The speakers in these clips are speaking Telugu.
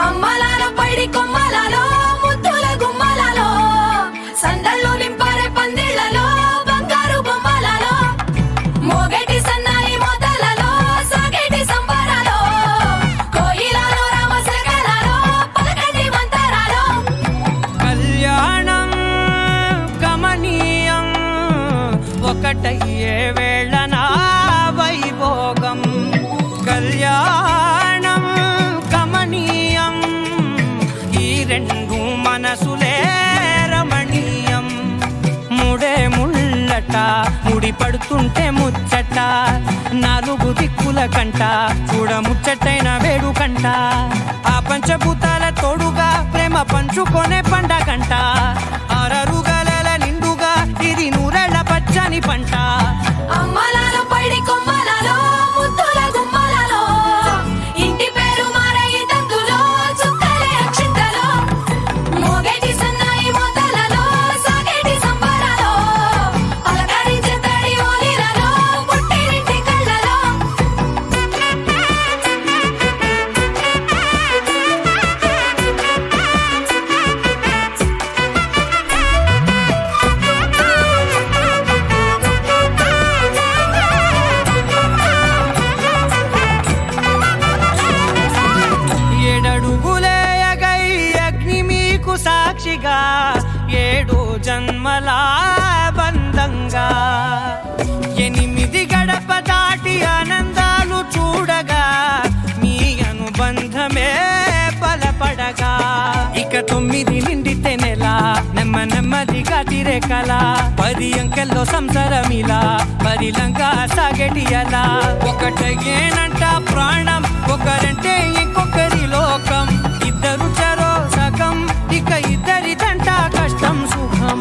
అమ్మలాలో పైడి కొమ్మలలో ముద్దుల గుమ్మలలో సందళ్ళు నింపారే పందిళ్లలో బంగారు బొమ్మలలో మోగేటి సన్నాయి మోతలలో సాగేటి సంబరాలో కోయిలలో రామశకలలో పలకటి మంతరాలో కళ్యాణం గమనీయం ఒకటయ్యే వేళనా వైభోగం కళ్యాణం గమనీయం ఈ రెండు మనసులే రమణీయం ముడే ముళ్ళట ముడి పడుతుంటే ముచ్చట నాలుగు దిక్కుల కంట చూడ ముచ్చటైన వేడుకంట ఆ పంచభూతాల తోడుగా ప్రేమ పంచుకొనే పండగంట ఆరరుగల నిండుగా ఇది నూరెళ్ళ పచ్చని పంట అమ్మలాలో పైడి కొమ్మలలో ముద్దుల గుమ్మలలో ఇంటి పేరు మారయి తందులో చుక్కలే అక్షింతలో మోగేటి సన్నాయి మోతలలో సాగేటి సంబరాలో పలకరించే తడి ఓలిలలో పుట్టినింటి కళ్ళలో ఏడడుగులేయగై అగ్ని మీకు సాక్షిగా ఏడు జన్మల బంధంగా ఎనిమిది గడప దాటి ఆనందాలు చూడగా మీ అనుబంధమే బలపడగా ఇక 9 నిండితే నెల నెమ్మదిగా తిరే కల 10 అంకెల్లో సంసారమిలా పరిలంగా సాగేటి అలా ఒకటేనంట ప్రాణం ఒకరంటే ఇంకొకరి లోకం ఇద్దరు చరో సగం ఇక ఇద్దరిదంట కష్టం సుఖం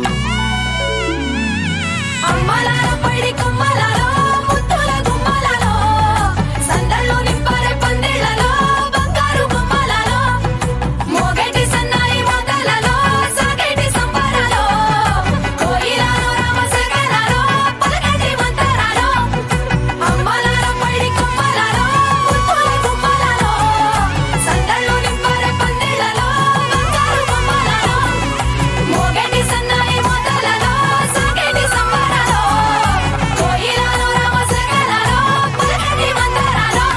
అమ్మలాలో పైడి కొమ్మలలో ముద్దుల గుమ్మలలో సందళ్ళు నింపారే పందిళ్లలో బంగారు బొమ్మలలో మోగేటి సన్నాయి మోతలలో సాగేటి సంబరాలో కోయిలలో రామశకలలో పలకటి మంతరాలో అమ్మలాలో పైడి కొమ్మలలో ముద్దుల గుమ్మలలో సందళ్ళు నింపారే పందిళ్లలో బంగారు బొమ్మలలో మోగేటి సన్నాయి మోతలలో సాగేటి సంబరాలో కోయిలలో రామశకలలో పలకటి మంతరాలో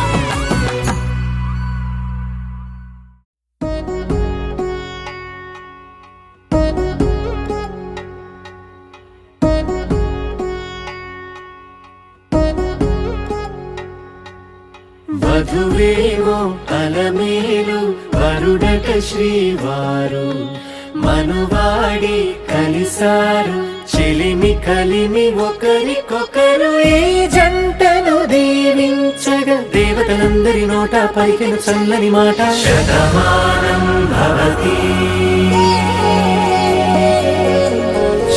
వధువేమో అలమేలు వరుడట శ్రీవారు మనువాడి కలిసారు చెలిమి కలిమి ఒకరికొకరు ఈ జంటను దీవించగా దేవతలందరి నోట పలికిన చల్లని మాట శతమానం భవతి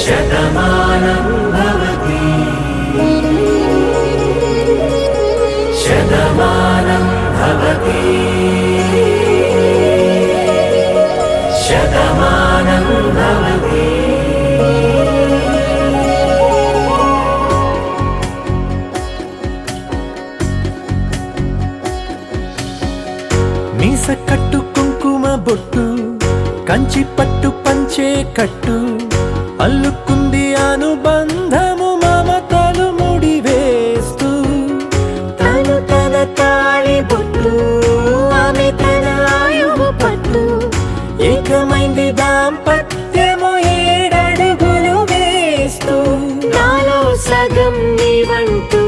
శతమానం భవతి శతమానం భవతి శతమానం భవతి మీస కట్టు కుంకుమ బొట్టు కంచి పట్టు పంచే కట్టు అల్లుకుంది అనుబంధము మమతలు ముడివేస్తూ తను తన తాళి బొట్టు ఆమె తన ఆయువు పట్టు ఏకమైంది దాంపత్యము 7 అడుగులు వేస్తూ నాలో సగం నీవంటూ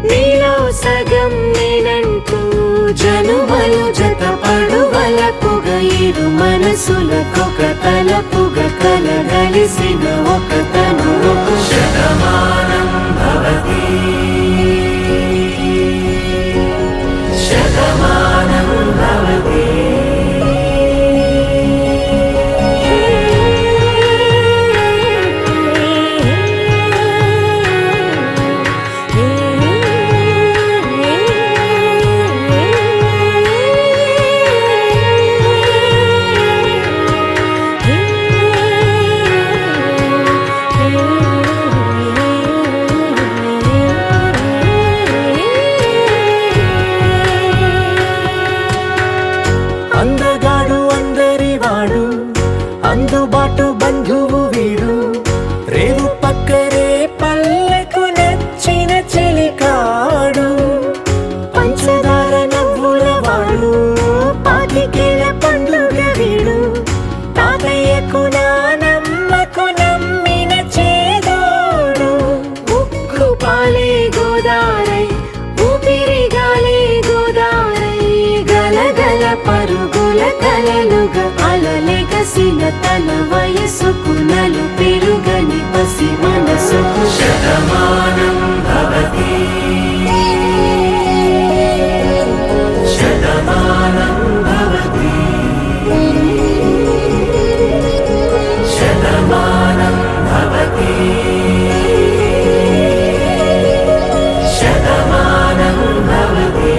నీలో సగం నేనంటూ జనుమలు జతపడు వలపుగ ఇరు మనసులకొక తలపుగ కలగలిసిన ఒక తను శతమానం భవతి శతమానం భవతి గోదారై ఊపిరి గాలి గోదారై గలగల పరుగుల కలలుగా అలలెగసిన తన వయసుకు నలు పెరుగని పసి మనసుకు శతమానం భవతి శతమానం భవతి శతమానం భవతి శతమానం భవతి.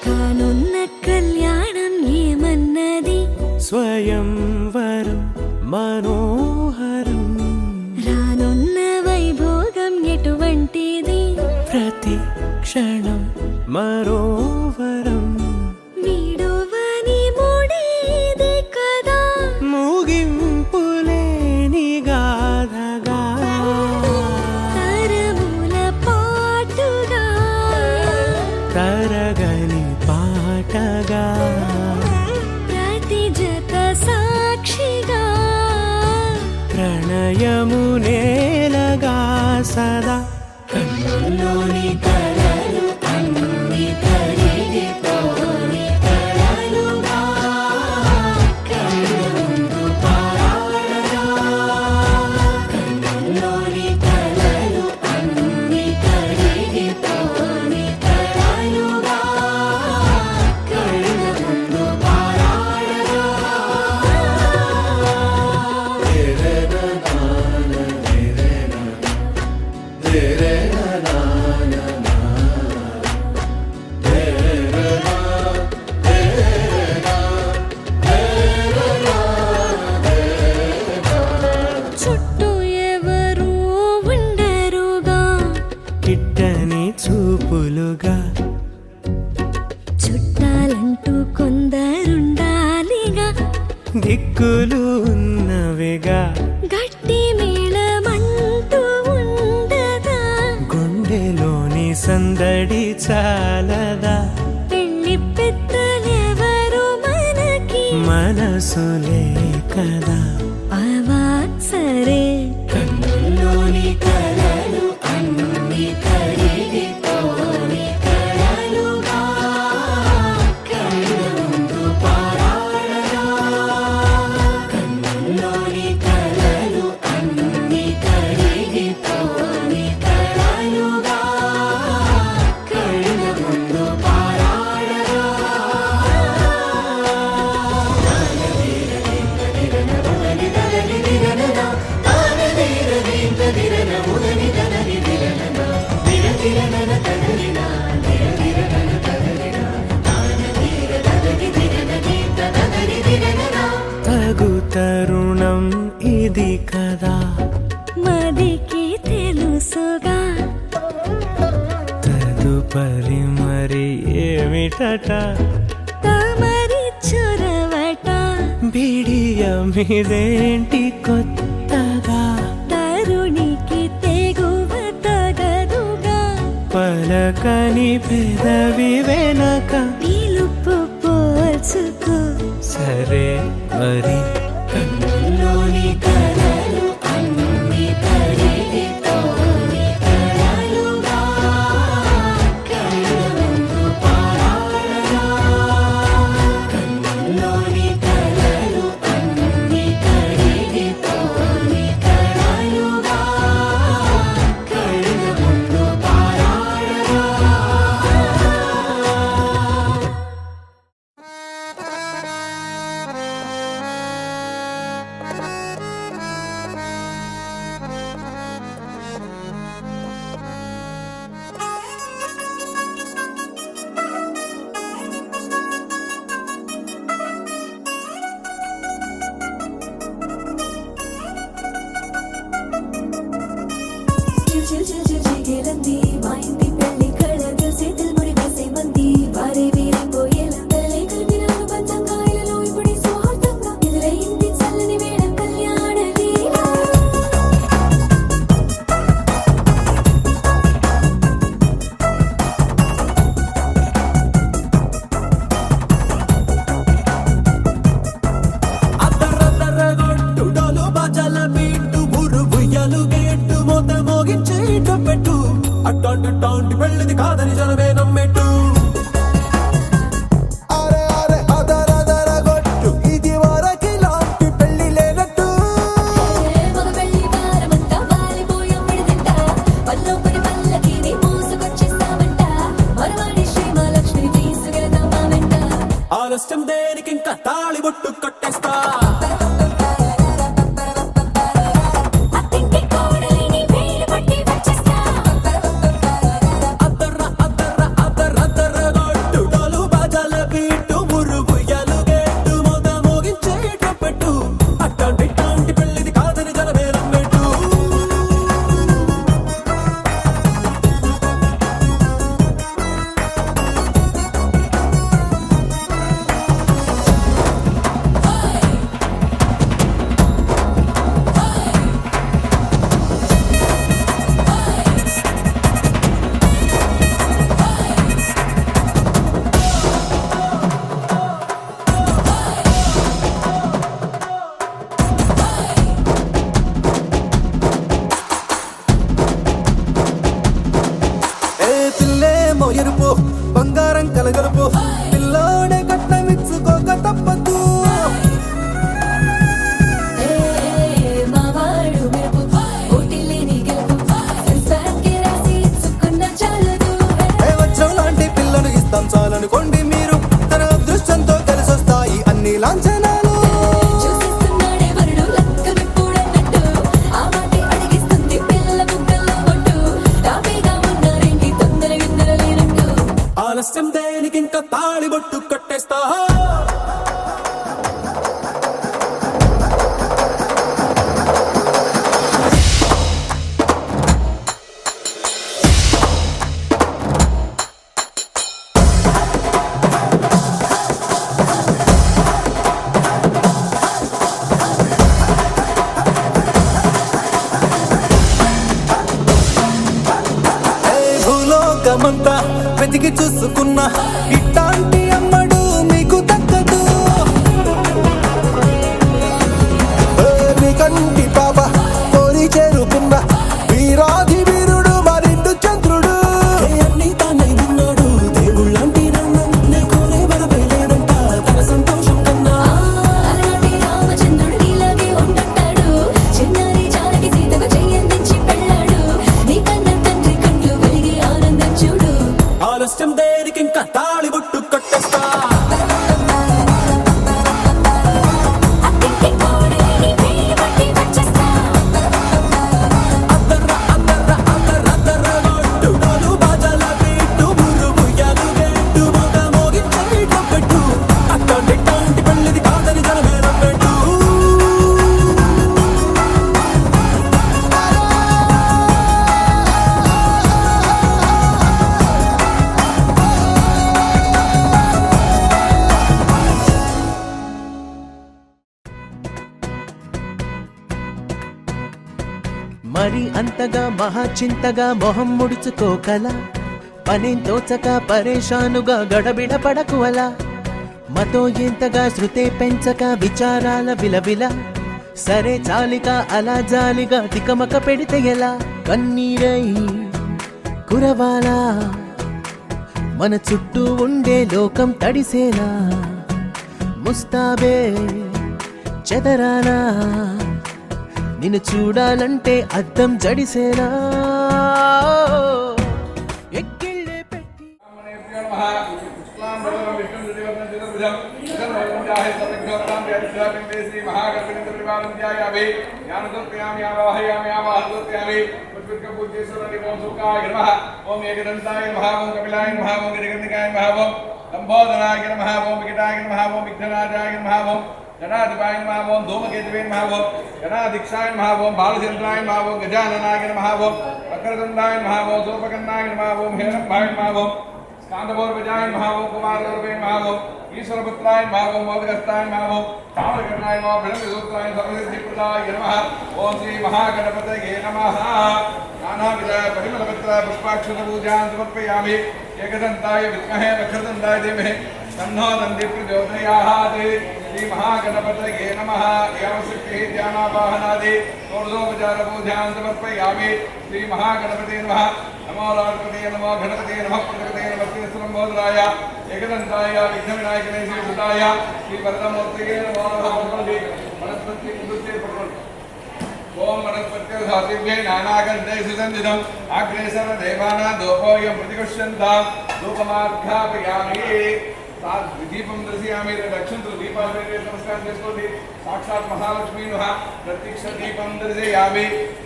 కానున్న కళ్యాణం ఏమన్నది స్వయంవరం మనోహరం రానున్న వైభోగం ఎటువంటిది ప్రతి క్షణం మరోవరం వీడువని ముడిది కదా ముగింపులేని గాథగా తరముల పాటుగా తరగని పాటగా ప్రతి జత సాక్షిగా ప్రణయము నేలగా సదా కన్నుల్లోని కలలు అన్ని కరిగిపోని కలలుగా కన్నుందు పారాడగా కన్నుల్లోని కలలు అన్ని కరిగిపోని కలలుగా కన్నుందు పారాడగా చుట్టూ ఎవరు ఉండరుగా కిట్టని చూపులుగా చుట్టాలంటూ కొందరుండాలిగా దిక్కులు ఉన్నవిగా గట్టి మేళమంటూ ఉండదా గుండెలోని సందడి చాలదా పెళ్లి పెద్దలెవరు మనకి మనసులే కదా అవా సరే కన్నుల్లోని కలలు అన్ని కరిగిపోని కలలుగా కన్నుందు పారాడగా కన్నుల్లోని కలలు అన్ని కరిగిపోని కలలుగా కన్నుందు పారాడగా తగు తరుణం ఇది కదా మదికి తెలుసుగా తదుపరి మరి ఏమిటట తమరి చొరవట బిడియమిదేంటి కొత్తగా తరుణికి తెగువ తగదుగా పలకని పెదవి వెనక పిలుపు పోల్చుకో సరే మరి కన్నుల్లోని కలలు అన్ని కరిగిపోని కలలుగా కన్నుందు పారాడగా కన్నుల్లోని కలలు అన్ని కరిగిపోని కలలుగా కన్నుందు పారాడగా. అట్టాంటి పెళ్ళిది కాదని జనమే నమ్మెట్టు అరే అరే అదర గొట్టు ఇది వరకి లాంటి పెళ్లి లేనట్టు మగ పెళ్లి వారమంతా వాలిపోయప్పుడు తింట పల్లోపడి పల్లకిని మోసుకొచ్చేస్తామంట మరవాడి శ్రీమహాలక్ష్మిని తీసుకెళ్దామా వెంట ఆలస్యం దేనికి ఇంకా తాళి బొట్టు కట్టేస్తా అత్తింటి కోడలిని వేలు పట్టి వచ్చేస్తా అదర గొట్టు డోలు బాజాల బీటు మురుగు ఎలుగెట్టు మొద మోగించేట పెట్టు అట్టాంటి పెళ్ళిది కాదని జనమే నమ్మెట్టు పిల్లేమో ఎరుపు బంగారం కలగలుపు పిల్లోడే కట్నమిచ్చుకోక తప్పదు మా వాడు మెరుపు ఓటిల్లేని గెలుపు సెన్సార్కి రాసి ఇచ్చుకున్న చాలదు వజ్రం లాంటి పిల్లను ఇస్తాం చాలనుకోండి మీరు తన అదృష్టంతో కలిసొస్తాయి అన్ని లాంఛనాలు చూసిస్తున్నాడే వరుడు లక్కమిప్పుడన్నట్టు ఆ మాటే అడిగిస్తుంది పిల్ల బుగ్గల్లో బొట్టు తాపీగా ఉన్నారేంటి తొందర విందర లేనట్టు ఆలస్యం దేనికి ఇంకా తాళి బొట్టు కట్టేస్తా భూలోకమంతా వెతికి చూసుకున్నా ఇట్టాంటి అమ్మడు మీకు దక్కదు మీ కంటి పాప కోరి చేరుకున్న వీరాధి వీరుడు మరిండు చంద్రుడు అన్ని తానై ఉన్నాడు దేవుళ్ళంటి నన్ను కోరే వరవేలేడంట తన సంతోషం కన్నా అలాంటి రామచంద్రుడు నీలాగే ఉంటుంటాడు చిన్నారి జానకి సీతకు చెయ్యందించి పెళ్ళాడు నీ కన్న తండ్రి కళ్ళు వెలిగి ఆనందం చూడు ఆలస్యం దేనికి ఇంకా తాళి బొట్టు కట్టేస్తా అత్తింటి కోడలిని వేలు పట్టి వచ్చేస్తా అదర గొట్టు డోలు బాజాల బీటు మురుగు ఎలుగెట్టు మొద మోగించేట పెట్టు అట్టాంటి పెళ్ళిది కాదని జనమే నమ్మెట్టు మరి అంతగా మహాచింతగా మొహం ముడుచుకోకల పనేం తోచక పరేషానుగా గడబిడ పడకు అలా మతో ఎంతగా శృతే పెంచక విచారాల విలవిల సరే చాలిక అలా జాలిగా తికమక పెడితే ఎలా కన్నీరై కురవాలా మన చుట్టూ ఉండే లోకం తడిసేలా ముస్తాబే చెదరాలా నిన్ను చూడాలంటే అద్దం జడిసేలా ఎక్కిళ్ళే పెట్టి ఓం ఏకదంతాయ నమః ఓం కపిలాయ నమః ఓం గిరిగంధికాయ నమః ఓం లంబోదరాయ నమః ఓం వికటాయ నమః ఓం విఘ్నరాజాయ నమః ఓం గణాధిపాయ నమః ఓం ధూమకేతువే నమః ఓం గణాధిక్షాయ నమః ఓం బాలచంద్రాయ నమః ఓం గజాననాయ నమః ఓం వక్రతుండాయ నమః ఓం సూర్పకర్ణాయ నమః ఓం హిరణ్యాయ నమః ఓం స్కాందపూర్వజాయ నమః ఓం కుమారరూపే నమః ఓం ఈశ్వరపుత్రాయ నమః ఓం మోదకస్తాయ నమః ఓం తామరకర్ణాయ నమః బ్రహ్మసూత్రాయ సర్వసిద్ధిప్రదాయ నమః ఓం శ్రీ మహాగణపతయే నమః నానావిధ పరిమళపత్ర పుష్పాక్షత పూజాన్ సమర్పయామి ఏకదంతాయ విద్మహే వక్రతుండాయ ధీమహి तन्नो दन्ति प्रचोदयात् श्री महागणपतये नमः यावशक्ति ध्यानावाहनादि षोडशोपचार पूजां समर्पयामि श्री महागणपते नमः नमो नमो राजपते नमो गणपते नमः प्रजपते नमः श्रीलम्बोदराय एकदन्ताय विघ्नविनायकने श्रीसुताय श्रीवरदमूर्तये नमो नमः वनस्पति ओम वनस्पत्यै नानागन्धै सुगन्धितम् अग्रेसर देवानां दोपोऽयं प्रतिगृह्यन्तां धूपमाध्यापयामि दीपं दर्शयामि दक्षिण दीपावली नमस्कार చేసుకోండి సాక్షాత్ మహాలక్ష్మీనుః ప్రత్యక్ష దీపం దర్శయామి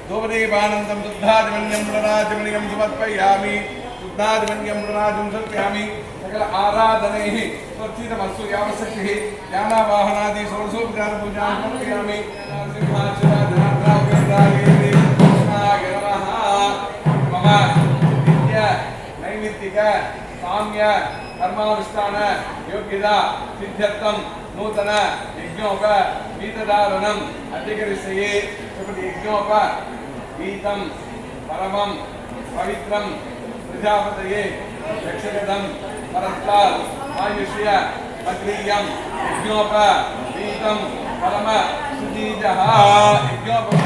ధూపదీపానందం శుద్ధాదిమన్యం మృణాదిమన్యం సమర్పయామి శుద్ధాదిమన్యం మృణాదిం సమర్పయామి సకల ఆరాధనైః స్వర్చితమస్తు యావశక్తిః జ్ఞానవాహనాది షోడశోపచార పూజాం సమర్పయామి సింహాచలాధనాగ్రావేంద్రాయేంద్రే కృష్ణాయ నమః మమ నిత్య నైమిత్తిక साम्य कर्मानुष्ठान योग्यता सिद्ध्यर्थम नूतन यज्ञोप गीतधारणम अधिकरिष्ये यज्ञोप गीतम परमं पवित्रं प्रजापतये रक्षकदं परस्तात् आयुष्य अग्रियं यज्ञोप गीतम परम सुदीजः यज्ञोप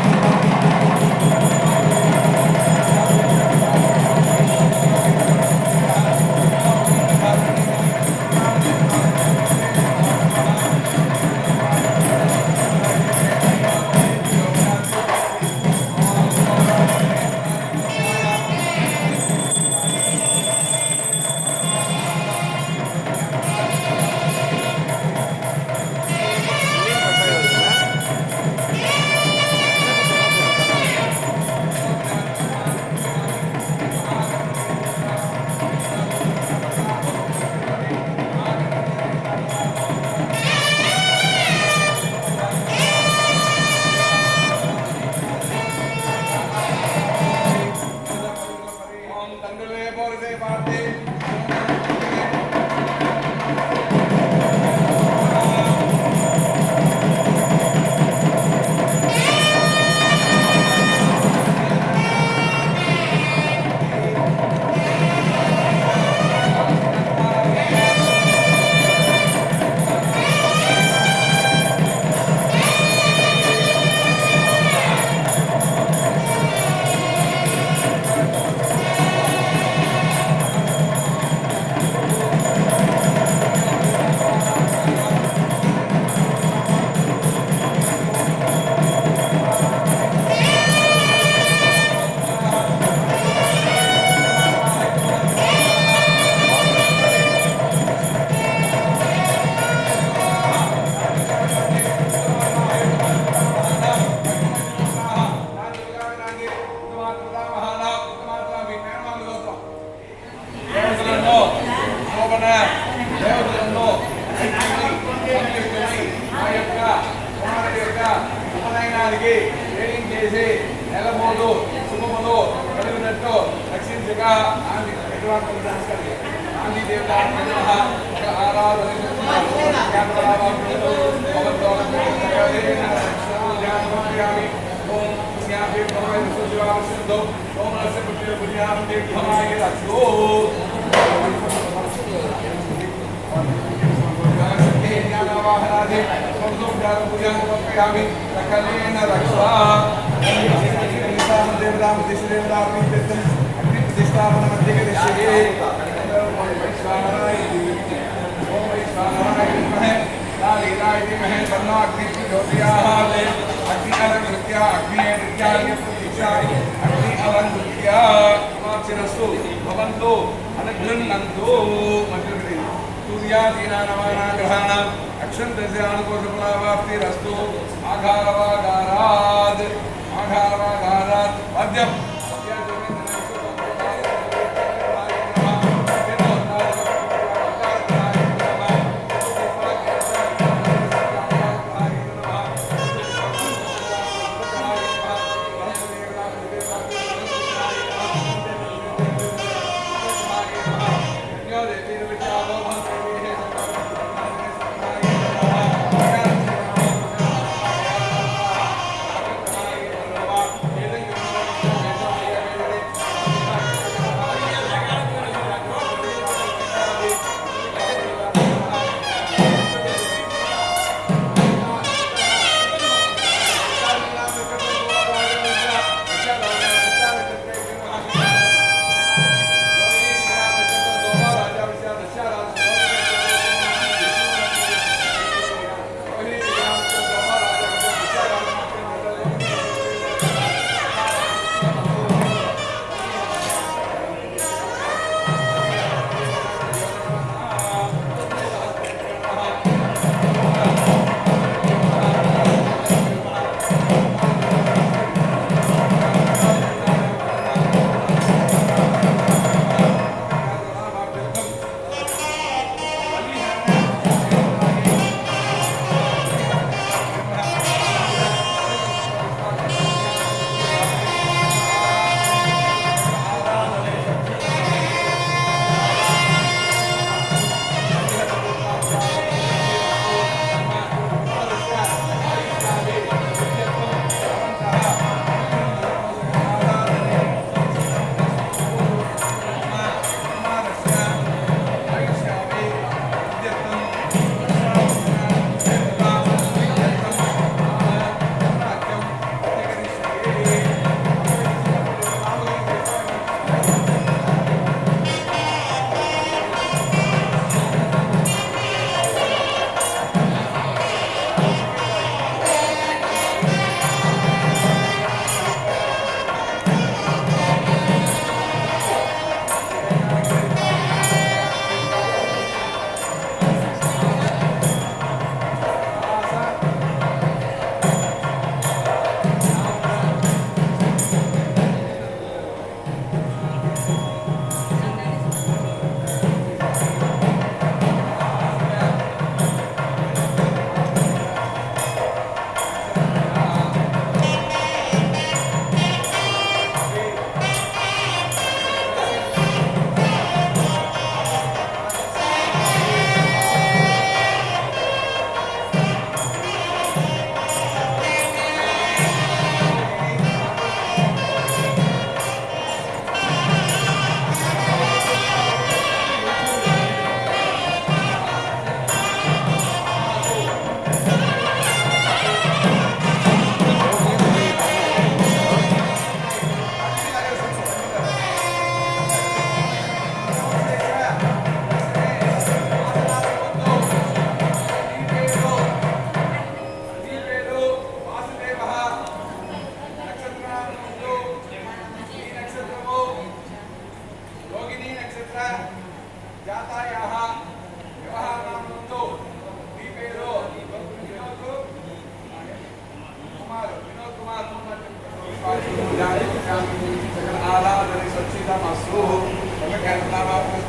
भवन्तु सम्यक्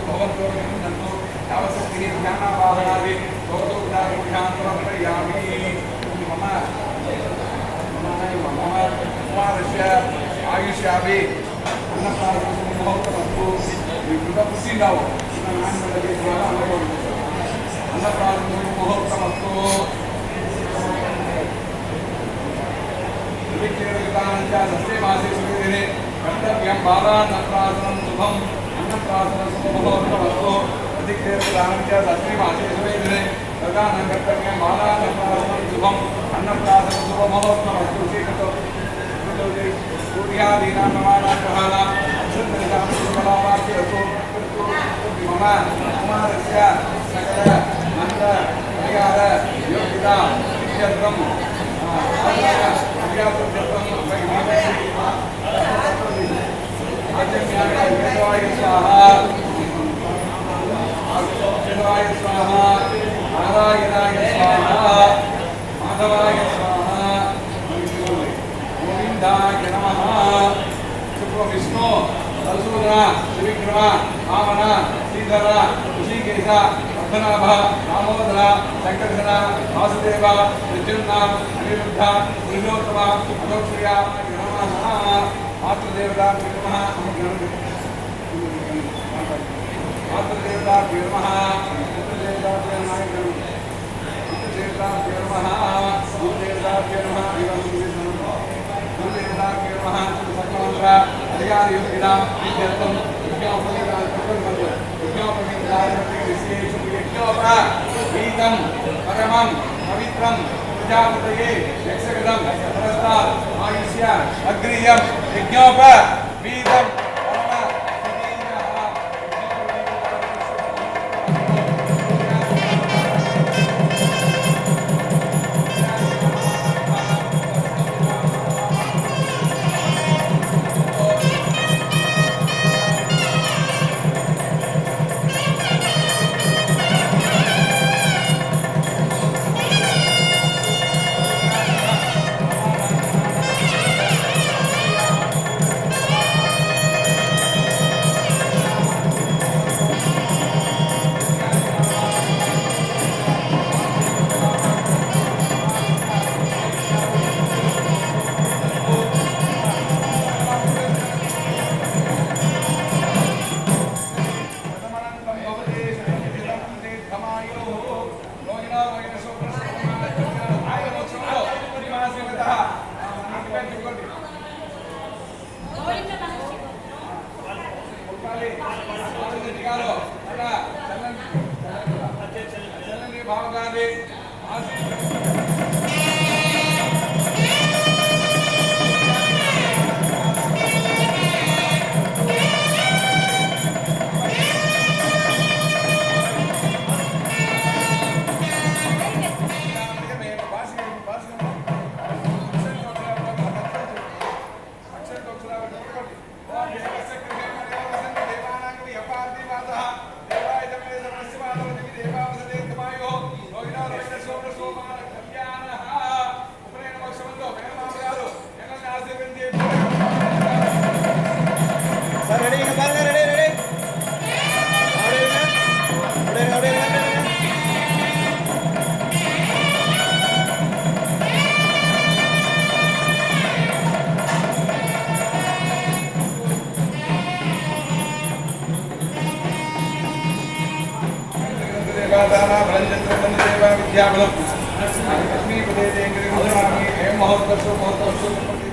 भवन्तु नन्तु यावशक्तिः ज्ञानावाहनादि भवतु उदाहरणान्तरयामि मम कुमारस्य आयुष्यापि अन्नप्राशनमुहूर्तमस्तु कृतपुष्टिदावो अन्नप्राशनमुहूर्तमस्तु सस्ते मासे सुदिने कर्तव्यं बालान्नप्राशनं शुभम् अन्नप्राशनमुहूर्तमस्तु अधिक्रियदानं च सस्ते मासे सुदिने प्रदानं कर्तव्यं बालान्नप्राशनं शुभम् अन्नप्राशनं शुभमुहूर्तमस्तु सूर्यादीनां नवानाग्रहाः अक्षन्तरितां शुभलाभार्थी मम कुमारस्य सकल मन्त्र परिहार योग्यता इत्यर्थं स्वाहा नारायणाय स्वाहा माधवाय स्वाहा गोविन्दाय नमः विष्णु सरसूदन त्रिविक्रम वामन श्रीधर ऋषिकेश पद्मनाभ दामोदर शंकरधर वासुदेव प्रद्युम्न अनिरुद्ध पुरुषोत्तम अधोक्षय नमः मातृदेवता नमः मातृदेवता नमः पितृदेवता नमः गुरुदेवता नमः अधिकारी इत्यर्थं गीतं परमं पवित्रं प्रजापतये यक्षगदं पुरस्तात् आयुष्य अग्रियं यज्ञोप वीतं विद्याबलम लक्ष्मीपदे देंगे महोत्सव महोत्सव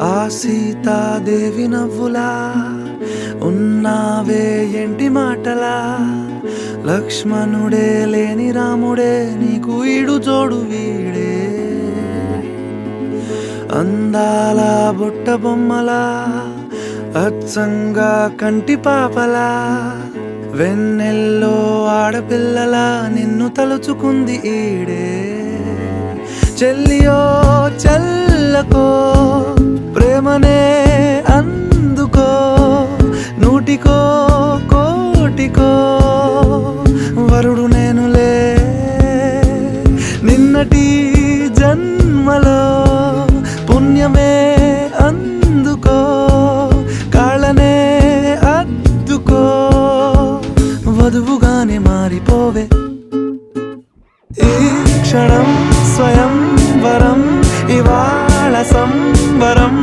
ఆ సీతాదేవి నవ్వులా ఉన్నావే ఎంటి మాటలా లక్ష్మణుడే లేని రాముడే నీకు ఈడు జోడు వీడే అందాల బుట్ట బొమ్మలా అచ్చంగా కంటి పాపలా వెన్నెల్లో ఆడపిల్లలా నిన్ను తలుచుకుంది ఈడే చెల్లియో చల్లకో ప్రేమనే అందుకో నూటికో కోటికో వరుడు నేనులే నిన్నటి జన్మలో పుణ్యమే అందుకో కాళ్ళనే అద్దుకో వధువుగానే మారిపోవే ఈ క్షణం స్వయం వరం ఇవాళ సంబరం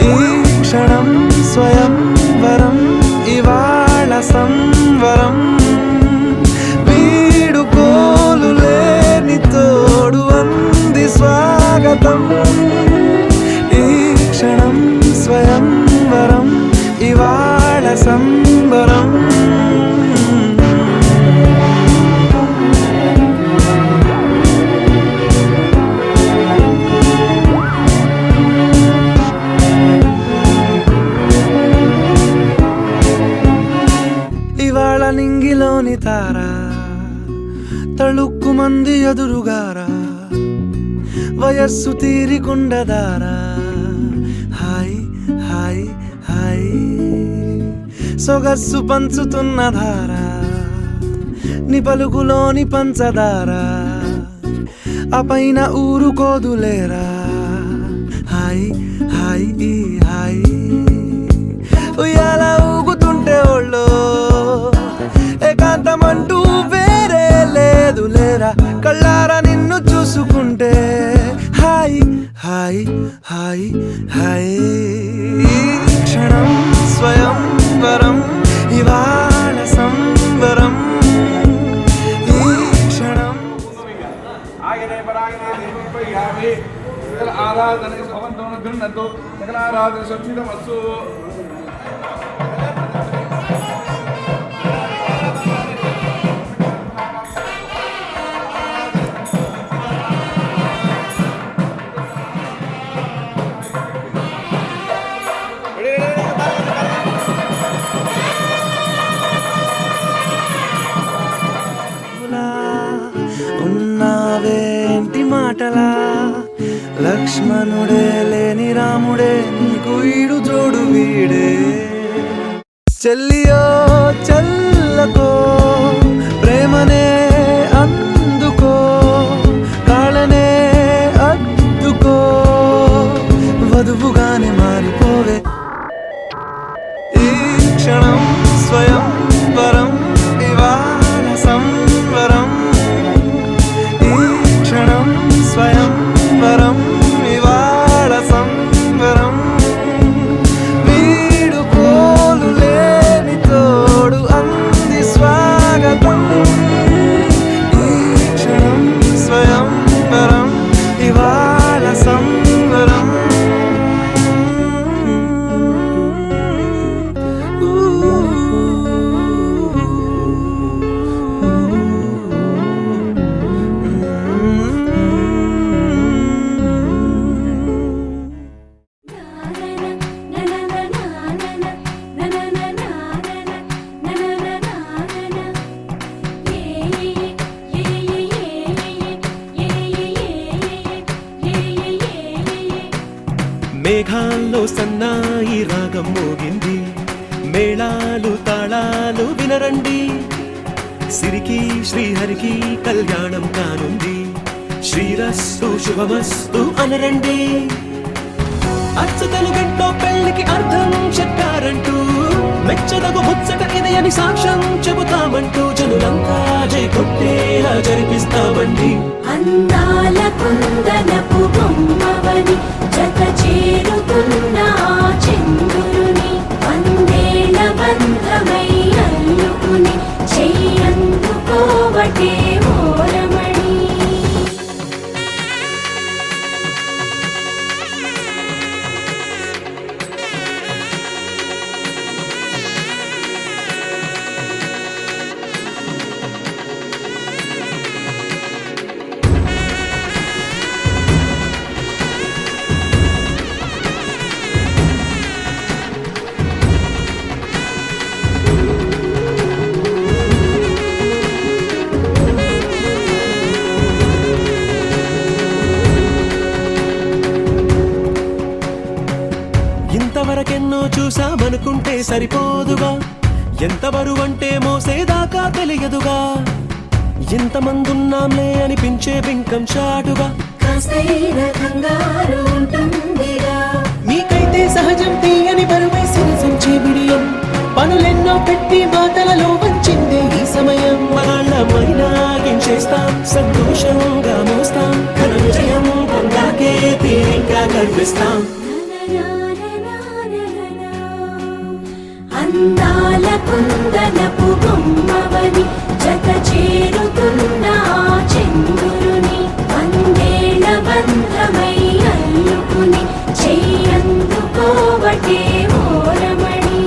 ఈ క్షణం స్వయం వరం ఇవాళ సంవరం వీడుకోలు లేని తోడు అంది స్వాగతం ఈ క్షణం స్వయం వరం ఇవాళ సంబరం ఇవాళ నింగిలోని తారా తళుక్కు మంది ఎదురుగారా వయస్సు తీరికుండదారా హాయ్ హాయ్ హాయ్ సొగస్సు పంచుతున్న ధారా ని పలుకులోని పంచదారా ఆ పైన ఊరుకోదులేరా హాయ్ హాయ్ ఈ హాయ్ ఉయ్యాల ఊగుతుంటే ఒళ్ళో ఏకాంతమంటూ వేరే లేదు లేరా కళ్ళారా నిన్ను చూసుకుంటే హాయ్ హాయ్ హాయ్ హాయ్ క్షణం స్వయం వరం ఇవాళ సంవరం ఈ క్షణం ఆగనే పరాగనే దీపయామి సకల ఆరాధనకి భవంతో గృహ్ణతు సకల ఆరాధన సంచితమస్తు ఉన్నావేంటి మాటలా లక్ష్మణుడే లేని రాముడే నీకు ఈడు జోడు వీడే చెల్లియో చల్లకో ప్రేమనే అందుకో కాళ్ళనే అద్దుకో వధువుగానే మారిపోవే ఈ క్షణం స్వయం వరం ఇవాళ సంవరం ఈ క్షణం స్వయం వరం ఇవాళ సంవరం వీడుకోలు లేని తోడు అంది స్వాగతం ఈ క్షణం స్వయం వరం ఇవాళ సంవరం మేఘాల్లో సన్నాయి రాగం మోగింది మేళాలు తాళాలు వినరండి సిరికి శ్రీహరికి కళ్యాణం కానుంది శ్రీరస్తు శుభమస్తు అనరండి అచ్చతలు గంటో పెళ్లికి అర్థం చెప్పారంటూ మెచ్చదగు ముచ్చట ఇది అని సాక్ష్యం చెబుతామంటూ జనులంతా జై కొట్టేలా జరిపిస్తామండి అందాల కుందనపు బొమ్మవని జత చేరుతున్న ఆ చంద్రుని వందేళ్ల బంధమై అల్లుకుని చెయ్యందుకోవటే ఓరమణి అనుకుంటే సరిపోదుగా, ఎంత బరువంటే మోసేదాకా తెలియదుగా, ఇంతమందున్నాంలే అనిపించే బింకం చాటుగా, మీకైతే సహజం తీయని బరువై సిరసించే బిడియం, పనులెన్నో పెట్టి మాటలలో వంచిందే ఈ సమయం, మనాళ్ళమైనా చేస్తాం సంతోషంగా మోస్తాం, ఘన విజయం పొందాకే తీరిగ్గా గర్విస్తాం. అందాల కుందనపు బొమ్మవని జత చేరుతున్న చంద్రుని వందేళ్ల బంధమై అల్లుకుని చెయ్యందుకోవటే ఓరమణి.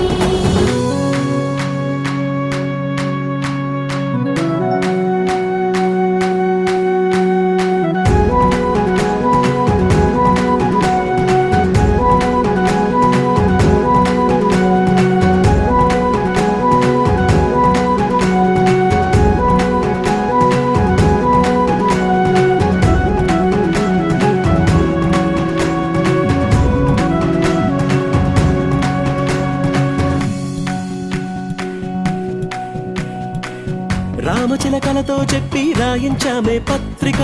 రామచిలకలతో చెప్పి రాయించామే పత్రిక,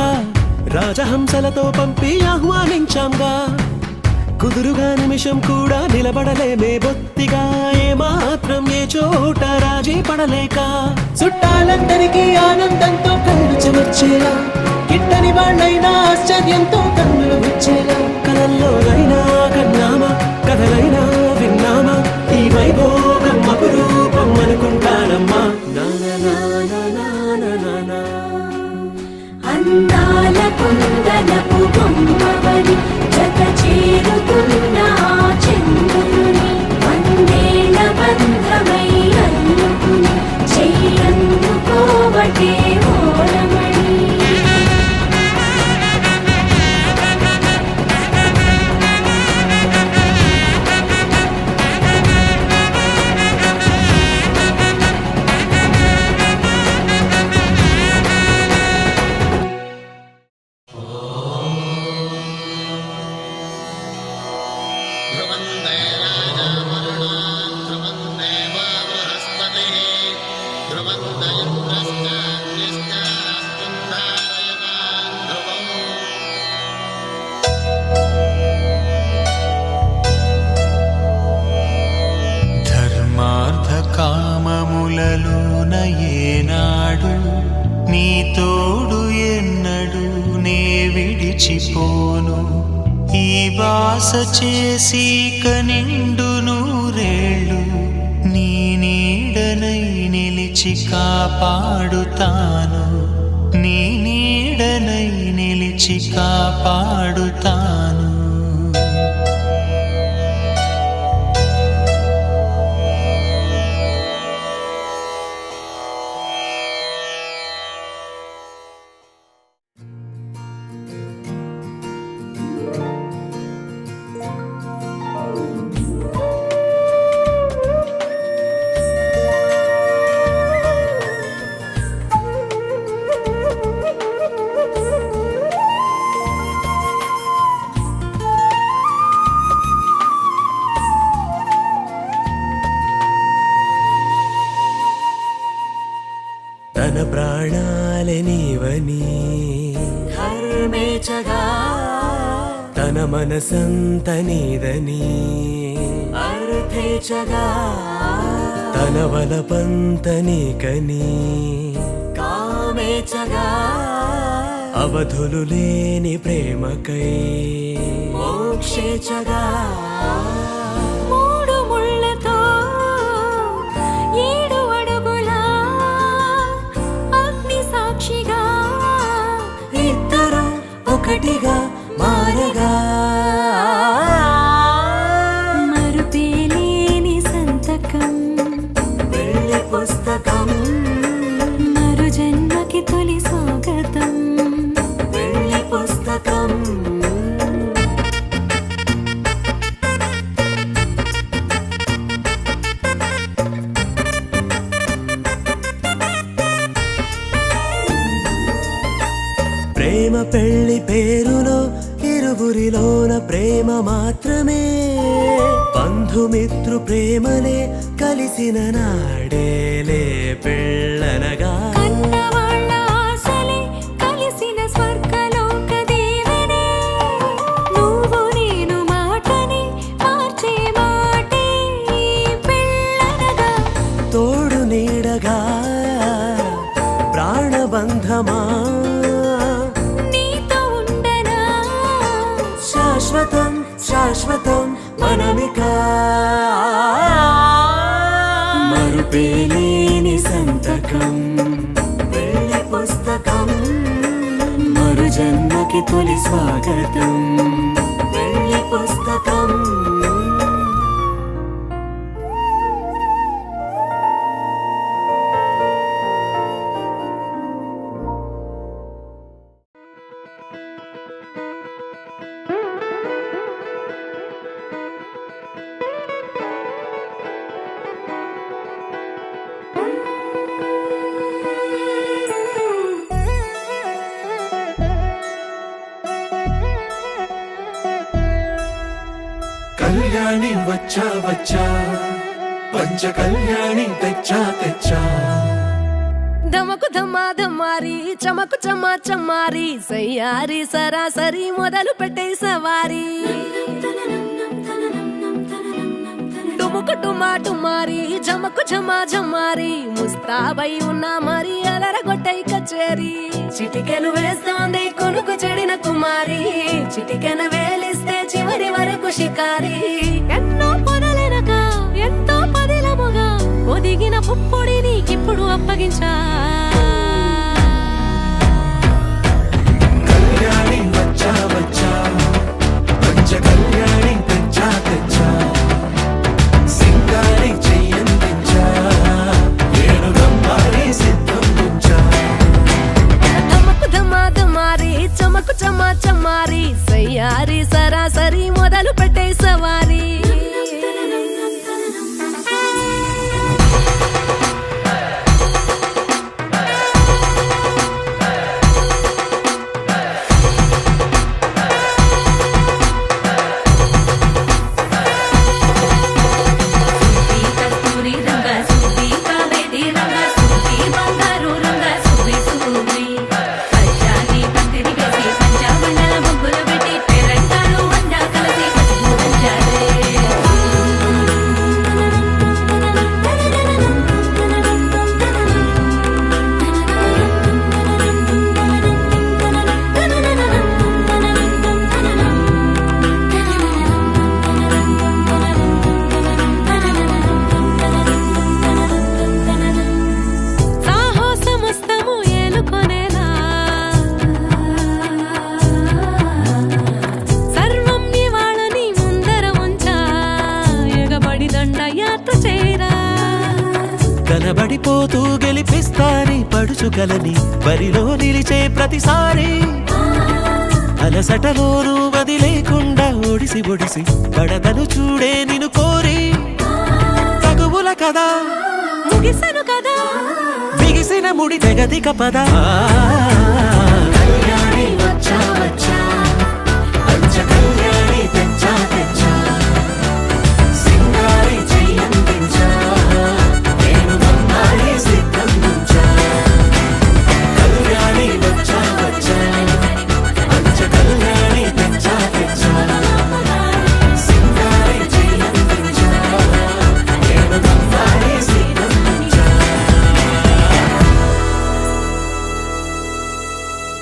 రాజహంసలతో పంపి ఆహ్వానించాంగా, కుదురుగా నిమిషం కూడా నిలబడలేమే బొత్తిగా, ఏ మాత్రం ఏ చోట రాజీ పడలేక, చుట్టాలందరికీ ఆనందంతో కళ్ళు చెమర్చేలా, గిట్టని వాళ్ళైనా ఆశ్చర్యంతో కన్నులు వచ్చేలా, కలల్లోనైనా కన్నామా కథలైనా విన్నామా, ఈ వైభోగం అపురూపం అనుకుంటానమ్మా. అందాల కుందనపు బొమ్మవని జత చేరుతున్న చంద్రుని వందేళ్ల బంధమై అల్లుకుని చెయ్యందుకోవటే ఓరమణి. ధర్మార్థ కామములలోన ఏనాడు నీ తోడు ఎన్నడు నే విడిచిపోను, ఈ బాస చేసి కనిండు నూరేళ్ళు నీ నీడనై నిలిచి కాపాడుతాను, నీ నీడనై నిలిచి కాపాడుతాను. తన ప్రాణాలే నీవని ధర్మేచగా తన మనసంత నీదని అర్థేచగా తన వలపంత నీకని కామేచగా అవధులు లేని ప్రేమకై మోక్షేచగా మూడు ముళ్ళతో 7 అడుగుల అగ్ని సాక్షిగా ఇద్దరు ఒకటిగా మారగా మరుపేలేని సంతకం వెళ్ళి పుస్తకం మరు జన్మకి తొలి స్వాగతం వెళ్ళి పుస్తకం ప్రేమ పెళ్లి పేరులో ఇరు ఇరువురిలోన ప్రేమ మాత్రమే బంధుమిత్రు ప్రేమలే కలిసిన నాడేలే పెళ్ళనగా కన్నవాళ్ళ ఆశలే కలిసిన స్వర్గలోక దీవెనే నువ్వు నేను మాటని మార్చే మాటే ఈ పెళ్ళనగా తోడు నీడగా ప్రాణబంధమా నీతో ఉండనా శాశ్వతం శాశ్వతం మనమిక మరుపేలేని సంతకం వెళ్ళి పుస్తకం మరు జన్మకి తొలి స్వాగతం వెళ్ళి పుస్తకం కళ్యాణి వచ్చా వచ్చా పంచ కళ్యాణి తెచ్చా తెచ్చా ధమకు ధమ్మా ధమ్మారి చమకు చమ్మా చమ్మారి సయ్యారి సరాసరి మొదలు పెట్టే సవారి డుముకు డుమా డుమారి జమకు ఝమా ఝమారి ముస్తాబై ఉన్నా మరి అలరగొట్టై కచేరి చిటికెలు వేస్తోంది కొనుకు చెడిన కుమారి చిటికెన వేలిస్తే చివరి వరకు షికారి ఎన్నో పొదలెనక ఎంతో పదిలముగా ఒదిగిన పుప్పొడి నీకిప్పుడు అప్పగించా కళ్యాణి వచ్చా వచ్చా పంచ కళ్యాణి తెచ్చా తెచ్చా సింగారి చెయ్యందించా ఏడు గమ్మారి సిద్ధందించా ధమకు ధమా ధమారి చమకు చమా చమ్మారి సయ్యారి సరాసరి మొదలు పెట్టే సవారి కనబడిపోతూ గెలిపిస్తాని పడుచుకలని బరిలో నిలిచే ప్రతిసారి అలసటలోనూ వదిలేకుండా ఒడిసి ఒడిసి కడతను చూడే నిన్ను కోరి తగువుల కదా ముగిసను కదా బిగిసిన ముడి తెగదిక పద కళ్యాణి వచ్చా వచ్చా పంచ కళ్యాణి తెచ్చా తెచ్చా సింగారి చెయ్యందించా నేను గమ్మారి సిద్ధందించా కళ్యాణి వచ్చా వచ్చా పంచ కళ్యాణి తెచ్చా తెచ్చా సింగారి చెయ్యందించా నేను గమ్మారి సిద్ధందించా. 「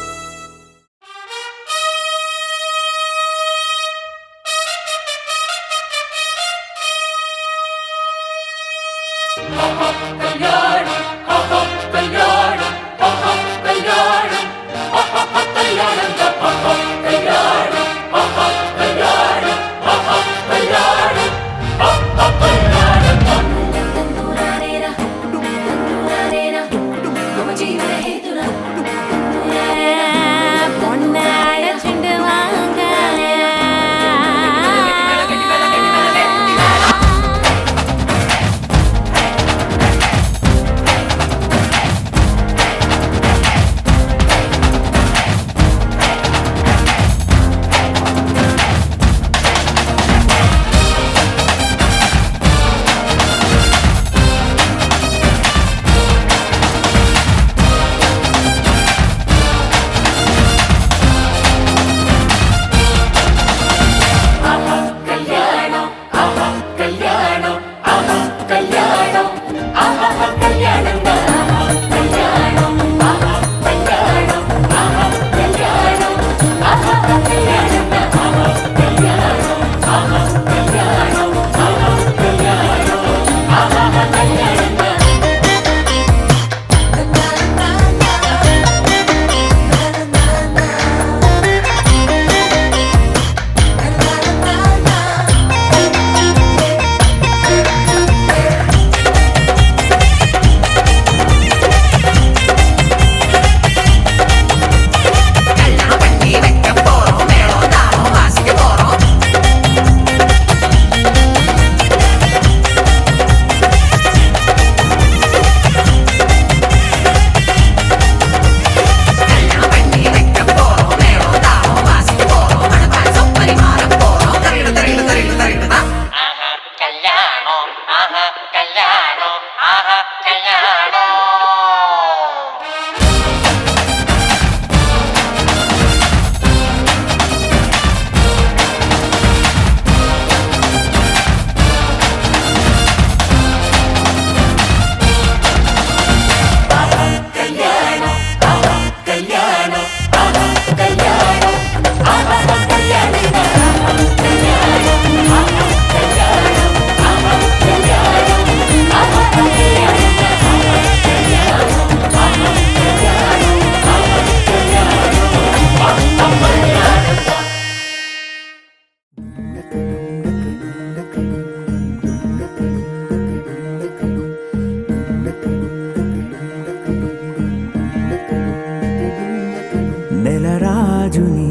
నెలరాజుని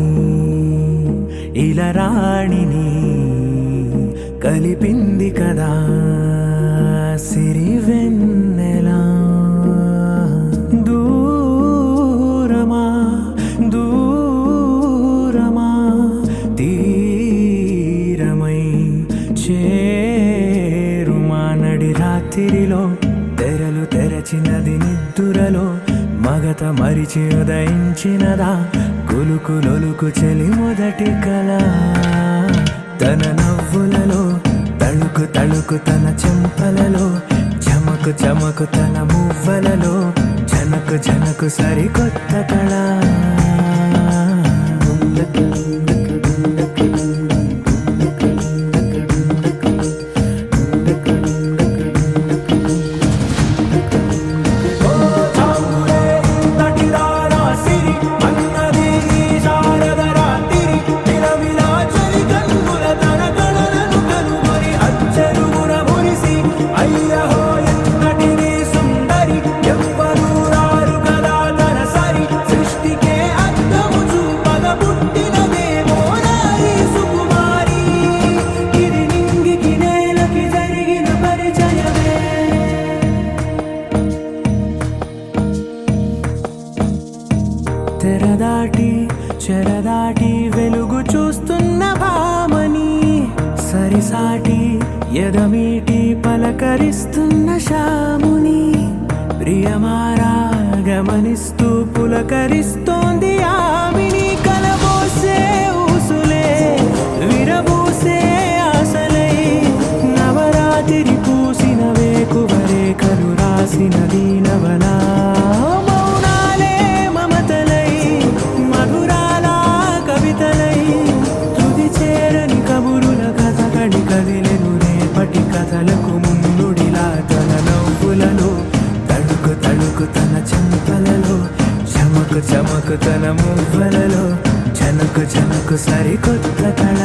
ఇలరాణిని కలిపింది కదా సిరివెన్నెలా. దూరమా దూరమా తీరమై చేరుమా నడి రాత్రిలో తెరలు తెరచినది నిద్దురలో మగత మరిచి ఉదయించినదా కులుకులొలుకు చెలి మొదటి కళ. తన నవ్వులలో తళుకు తళుకు తన చెంపలలో చమకు చమకు తన మువ్వలలో జనకు జనకు సరికొత్త కళ. తెరదాటి చెరదాటి వెలుగు చూస్తున్న భామని సరిసాటి ఎదమీటి పలకరిస్తున్న శాముని ప్రియమారా గమనిస్తూ పులకరిస్తోంది ఆమిని. కలబోసే ఊసులే విరబూసే ఆశలై నవరాత్రి పూసిన వేకువరేఖలు రాసిన దీనవలా. కదిలెను రేపటి కథలకు ముందుడిలా తన నవ్వులలో తళుకు తళుకు తన చెంపలలో చమకు చమకు తన మువ్వలలో జనకు జనకు సరికొత్త కళ.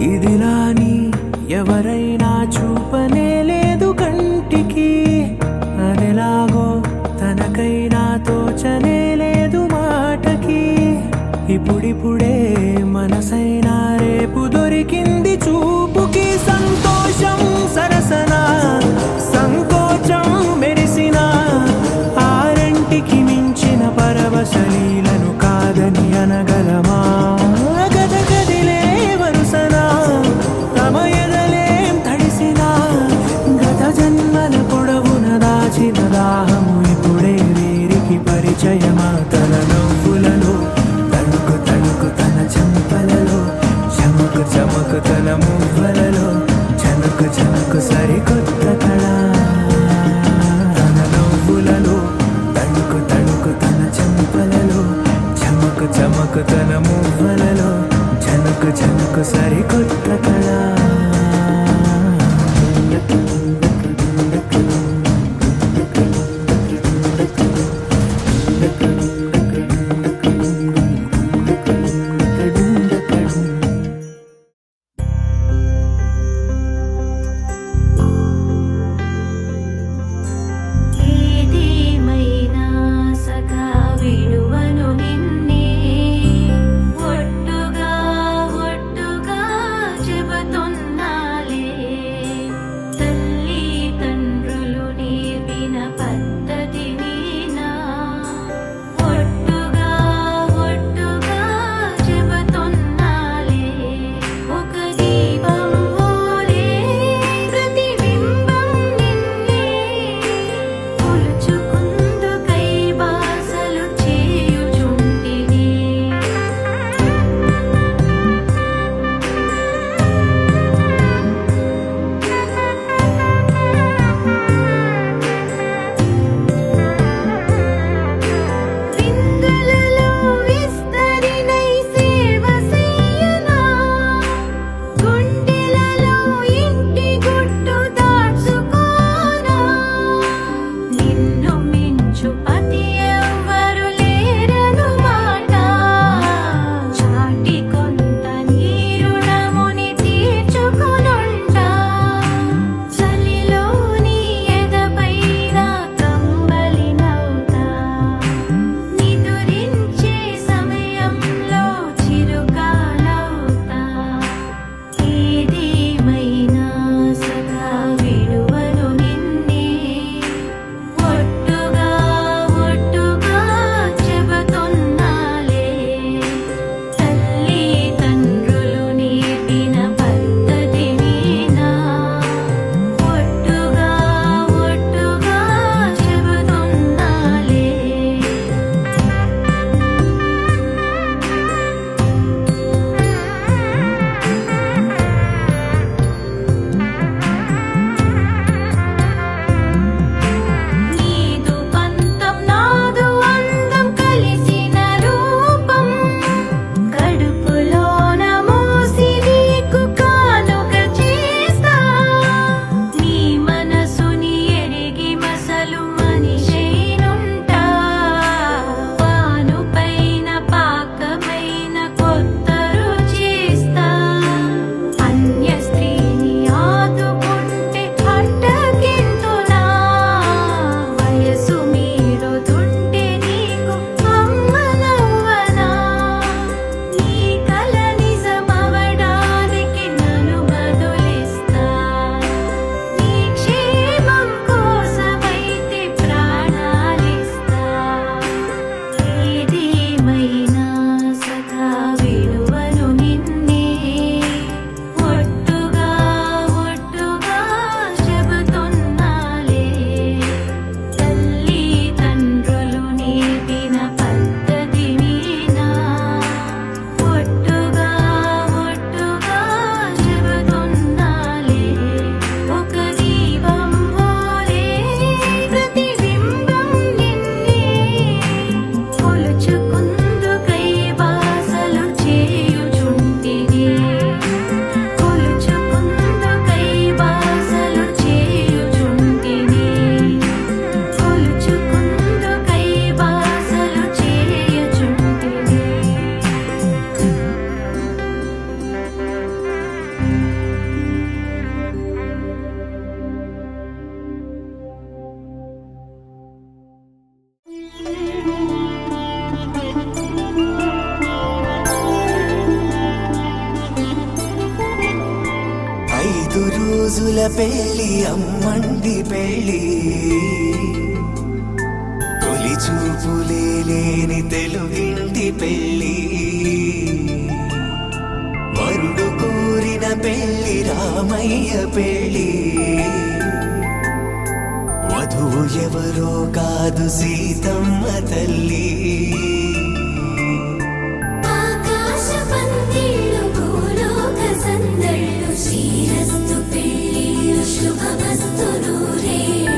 ఇదిలాని ఎవరైనా చూపనే లేదు కంటికి అదెలాగో తనకైనా తోచనే లేదు మాటకి. ఇప్పుడిప్పుడే మనసైనా రేపు దొరికింది చూపుకి. సంతోషం సరసన సంకోచం మెరిసిన ఆరంటికి మించిన పరవశలీలను కాదని అనగలమా. గద గదిలే వరుసన తమ ఎదలేం తడిసిన గత జన్మల పొడవున దాచిన దాహము ఇప్పుడే వీరికి పరిచయమా. తన నవ్వులలో తణుకు తణుకు తన చెంపలలో చమకు చమకు తన మువ్వలలో జనకు జనకు సరికొత్త కళ. తన నవ్వులలో తణుకు తణుకు తన చెంపలలో చమకు చమకు తన మువ్వలలో జనకు జనకు సరికొత్త కళ. ఏదేమైనా సఖా విడువను నిన్నే ఒట్టుగా ఒట్టుగా చెబుతున్నాలే తల్లి రోజుల పెళ్ళి అమ్మంటి పెళ్ళి తొలి చూపులే లేని తెలుగింటి పెళ్ళి వరుడు కోరిన పెళ్ళి రామయ్య పెళ్ళి వధువు ఎవరో కాదు సీతమ్మ తల్లి ఆకాశ పందిళ్ళు భూలోక సందళ్ళు శ్రీరస్తు పెళ్ళిళ్ళు శుభమస్తు నూరేళ్ళు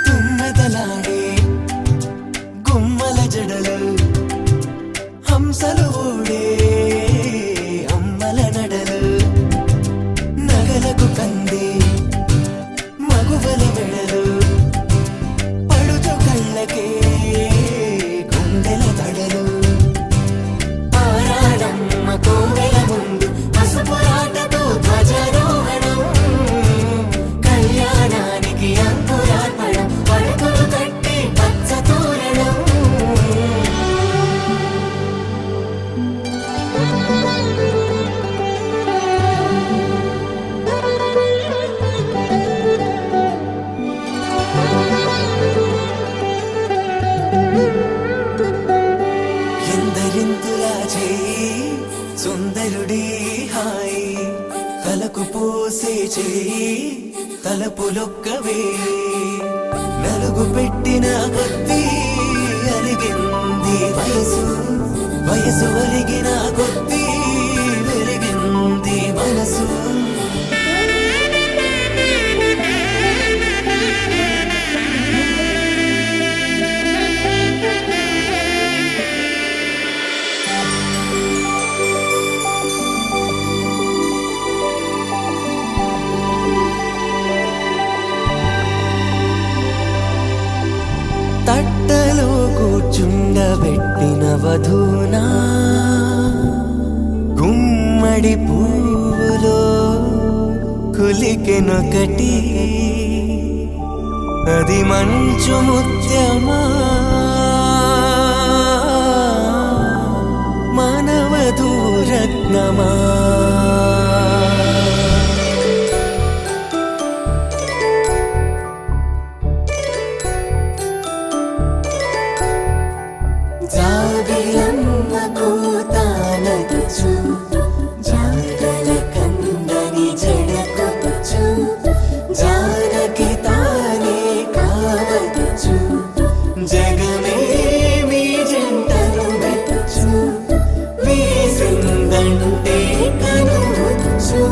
తుమ్మెదలాడే గుమ్మల జడలు హంసలు ఊడే అమ్మల నడలు నగలకు కంది మగువల మెడలు పడుచు కళ్ళకే గుండెల తడలు ఆరాడమ్మ కోవెల ముందు పసుపురాటతో ధ్వజారోహణం కళ్యాణానికి అంకురార్పణం పడకలు కట్టి పచ్చ తోరణం ఎందరింతులా చేయి సుందరుడి హాయి తలకు పోసే చేయి తలపులొక్కవే నలుగు పెట్టిన కొద్దీ అలిగింది వయసు వయసు ఒలిగిన కొద్దీ వెలిగింది మనసు తట్టలో కూర్చుండబెట్టిన వధూనా గుమ్మడి పువ్వులో కులికెనొకటి అది మంచు ముత్యమా మానవధూరత్నమా జాబిలమ్మ కూతానదుచు జాగల కందని జడకొచ్చు జానకి తానే కావదుచు జగమే మీ జంటను వెతుచు వేసిందంటే కనువచ్చు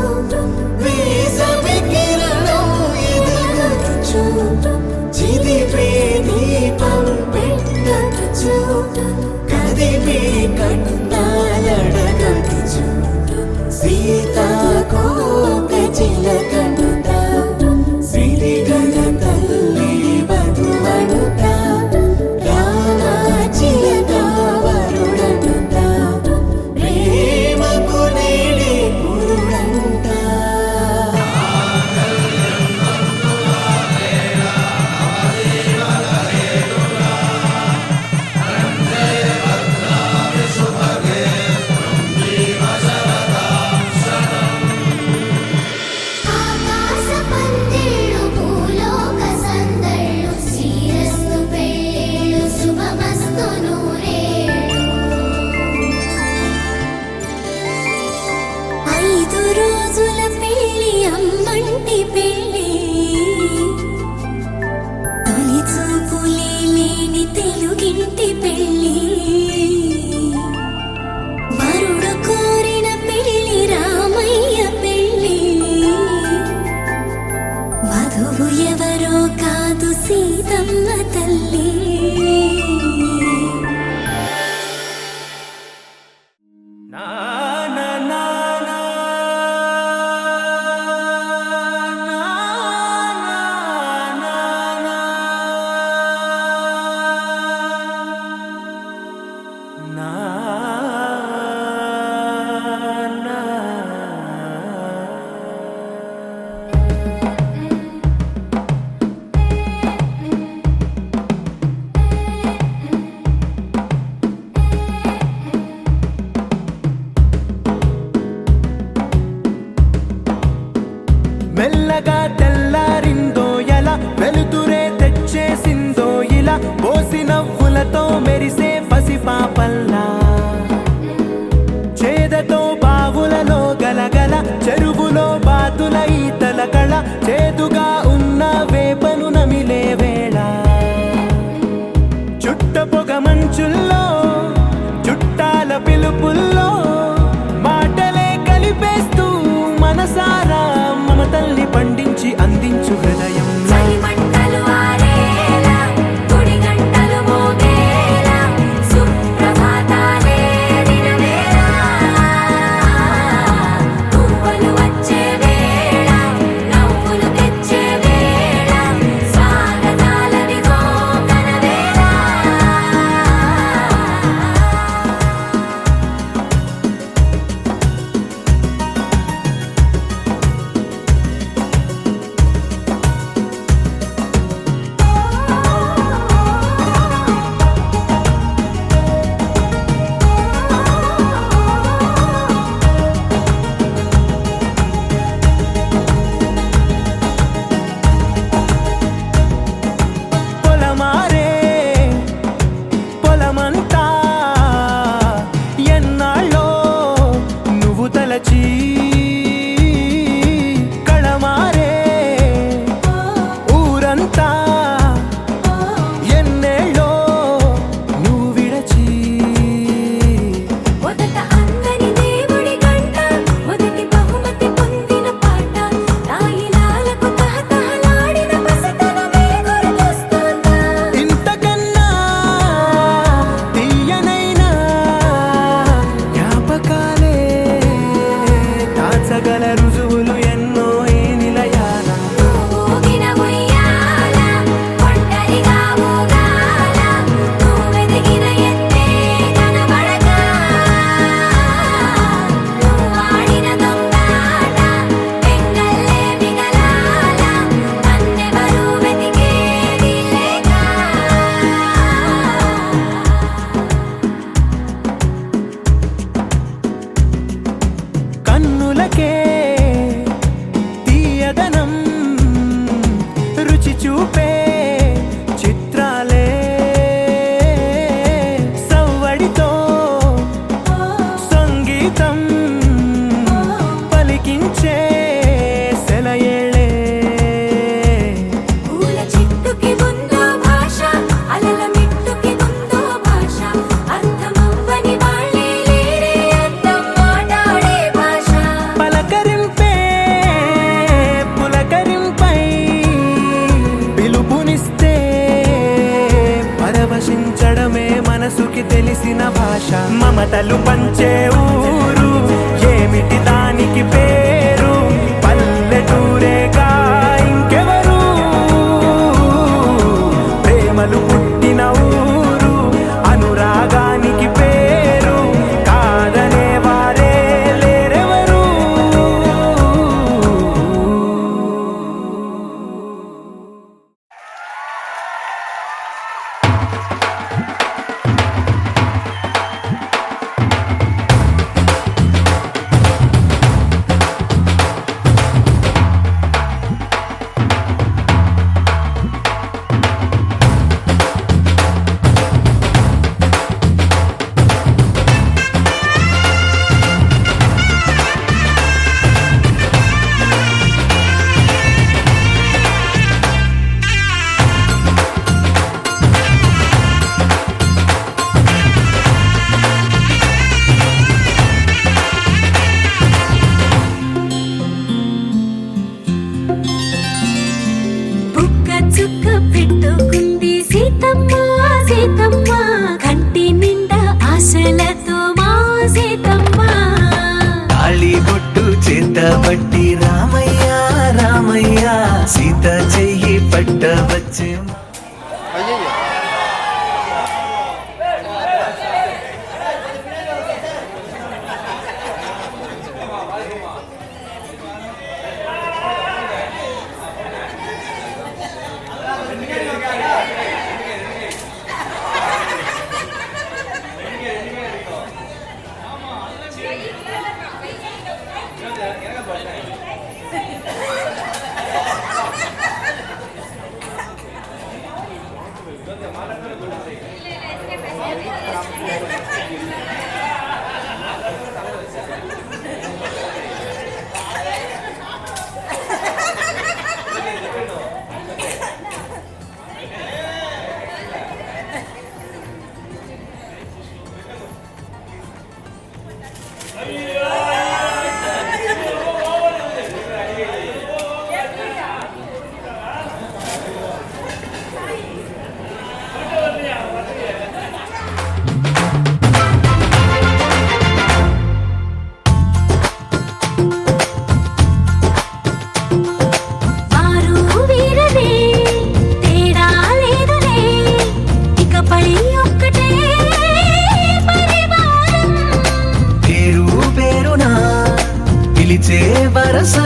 వేసవి కిరణం ఎదుగుచు చిదిపే దీపం పెట్టచ్చు కదిపే కండాలడగచ్చు సీతాకోక చిలకంట సిరిగల తల్లి వధువనుట రామ చిలక వరుడనుట ప్రేమకు నేడే పురుడంట ఆకాశ పందిళ్ళు భూలోక సందళ్ళు శ్రీరస్తు పెళ్ళిళ్ళు శుభమస్తు నూరేళ్ళు 5 రోజుల పెళ్ళి అమ్మంటి పెళ్ళి తొలి చూపులే లేని తెలుగింటి పెళ్ళి వరుడు కోరిన పెళ్ళి రామయ్య పెళ్ళి వధువు ఎవరో కాదు సీతమ్మ తల్లి నా నా నా నా నా నా నా నా మెల్లగా తెల్లారిందో ఎలా వెలుతురే తెచ్చేసిందో ఇలా పోసి నవ్వులతో మెరిసే పసిపాపల్లా చేదతో బావులలో గలగల చెరువులో బాతుల ఈతల కళ చేదుగా ఉన్న వేపను నమిలే వేళ చుట్ట పొగ మంచుల్లో చుట్టాల పిలుపుల్లో మాటలే కలిపేస్తూ మనసారా మమతల్ని పండించి అందించు హృదయం చలిమంటలు ఆరేలా గుడి గంటలు మోగేలా సుప్రభాతాలే దినవేళ పువ్వులు వచ్చే వేళ నవ్వులు తెచ్చే వేళ స్వాగతాలదిగో కనవేళ పొలమారే పొలమంతా ఎన్నాళ్ళో నువ్వు తలచి కళమారే ఊరంతా ఎన్నేళ్ళో నువ్వు విడచి మొదట అందని దేవుడి గంట మొదటి బహుమతి పొందిన పాట తాయిలాలకు తహతహలాడిన పసితనమే గుర్తొస్తుందా ఇంతకన్నా తీయనైనా జ్ఞాపకాలే దాచగల రుజువులు ఎన్నో ఈ నిలయాల ఊగిన ఉయ్యాల ఒంటరిగా ఊగాల నువ్వెదిగిన ఎత్తే కనబడక నువ్వాడిన దొంగాట పెంగల్లే మిగలాల నన్నెవరూ వెతికేది లేక కన్నులకే తీయదనం రుచి చూపే చిత్రాలే సవ్వడితో సంగీతం పలికించే సెలయేళే పూల చెట్టుకి ఉందో భాష అలల మిట్టుకి ఉందో భాష అర్థమవ్వని వాళ్ళే లేరే అర్థం మాట్లాడే భాష పలకరింపే పులకరింపై పిలుపునిస్తే పరవశించడమే మనసుకి తెలిసిన భాష మమతలు పంచే ఊరు ఏమిటి దానికి పేరు పల్లెటూరేగా ఇంకెవరు ప్రేమలు పుట్టిన ఊరు అనురాగానికి పేరు కాదనే వారే లేరెవరు బుక్క చుక్క పెట్టుకుంది సీతమ్మ సీతమ్మ కంటి నిండా ఆశలతో మా సీతమ్మ తాళి బొట్టు చేతబట్టి రామయ్య రామయ్య సీత చెయ్యి పట్టవచ్చే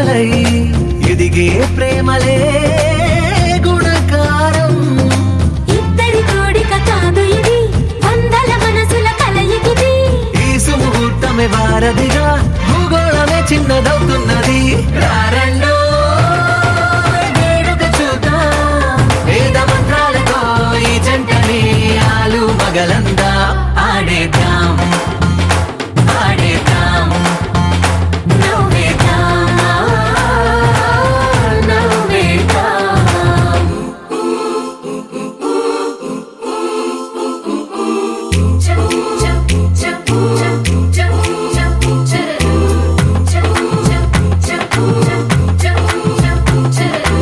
మొదలై ఎదిగే ప్రేమలే గుణకారం. ఇద్దరి కోడిక కాదు ఇది, వందల మనసుల కలయికిది. ఈ సుముహూర్తమే వారధిగా భూగోళమే చిన్నదవుతున్నది. రారండో వేడుక చూద్దాం, వేద మంత్రాలతో ఈ జంటని ఆలు మగలందా ఆడేద్దాం ఆడేద్దాం. నవ్వేద్దాం, నవ్వేద్దాం. చప్ చప్ చప్ చప్ చప్ చప్ చరరు. చప్ చప్ చప్ చప్ చప్ చరరు.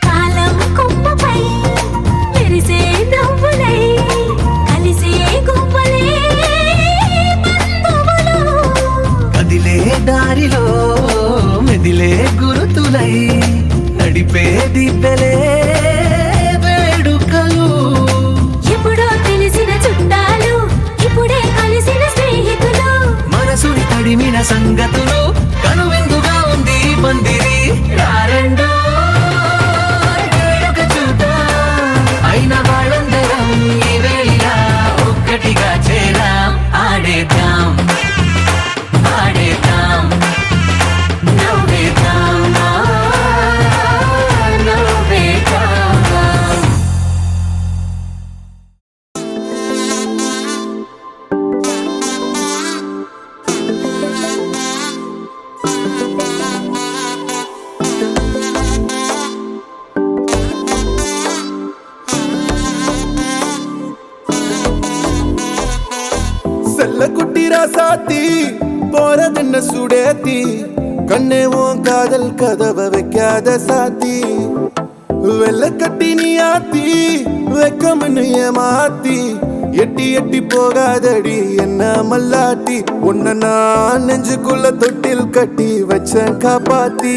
కాలం కొమ్మపై మెరిసే నవ్వులై కలిసే గువ్వలే బంధువులు. కదిలే దారిలో మెదిలే గురుతులై నడిపే దిబ్బెలే వేడుకలు. ఎప్పుడో తెలిసిన చుట్టాలు, ఇప్పుడే కలిసిన స్నేహితులు. మనసుని తడిమిన సంగతులు కనువిందుగా ఉంది ఈ పందిరి. రారండో వేడుక చూద్దాం, అయిన వాళ్ళందరం ఈ వేళ ఒక్కటిగా చేరాం. ఆడేద్దాం ఆడేద్దాం నవ్వేద్దాం, నవ్వేద్దాం. செல்ல குட்டி ராசாத்தி போறதென்ன சுடேத்தி கண்ணே உன் காதல் கதவை வைக்காத சாத்தி வெள்ள கட்டி நீ ஆத்தி வெக்கம்னு ஏமாத்தி எட்டி எட்டி போகாதடி என்ன மல்லாட்டி. உன்ன நான் நெஞ்சுக்குள்ள தொட்டில் கட்டி வச்சேன் காப்பாத்தி.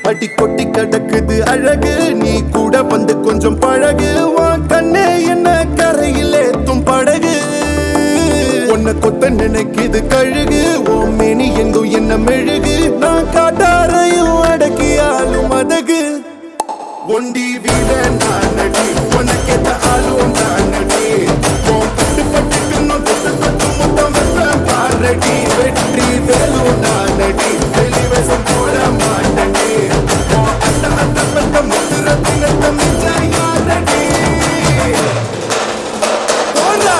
அடி கொட்டி கிடக்குது அழகு, நீ கூட வந்து கொஞ்சம் பழகு. உன் கண்ணே என்ன கரையில் ஏத்தும் படகு. உன்னை கொத்த நினைக்குது கழுகு, உன் மேனி எங்கும் என்ன மெழுகு. நான் காட்டாரையும் அடக்கியாலும் அதகு. ஒண்டி வீட நான் நடி, உனக்கேத்த ஆளும் நான் நடி. உன் பட்டு பட்டுக்கு தொட்டு தொட்டு முத்தம் வைப்பேன் பாரடி. வெற்றி வேலும் நான் நடி, வெளிவசம் போட மாட்டடி. உன் அட்ட அட்ட பட்ட முத்துர தினத்த மிச்ச யாரடி. போடா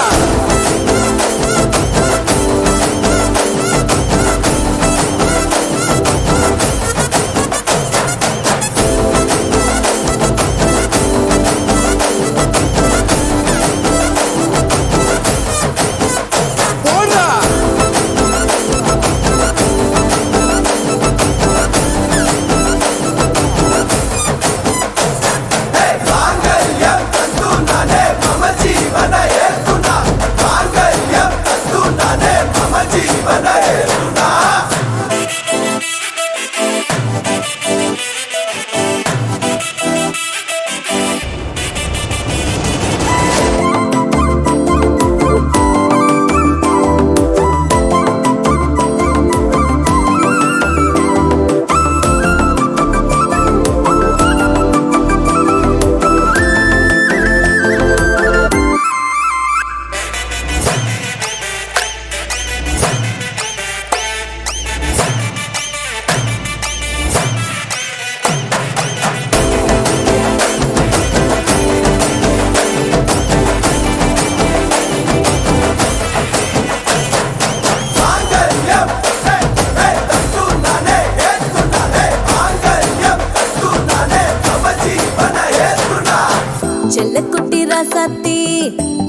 ராசாத்தி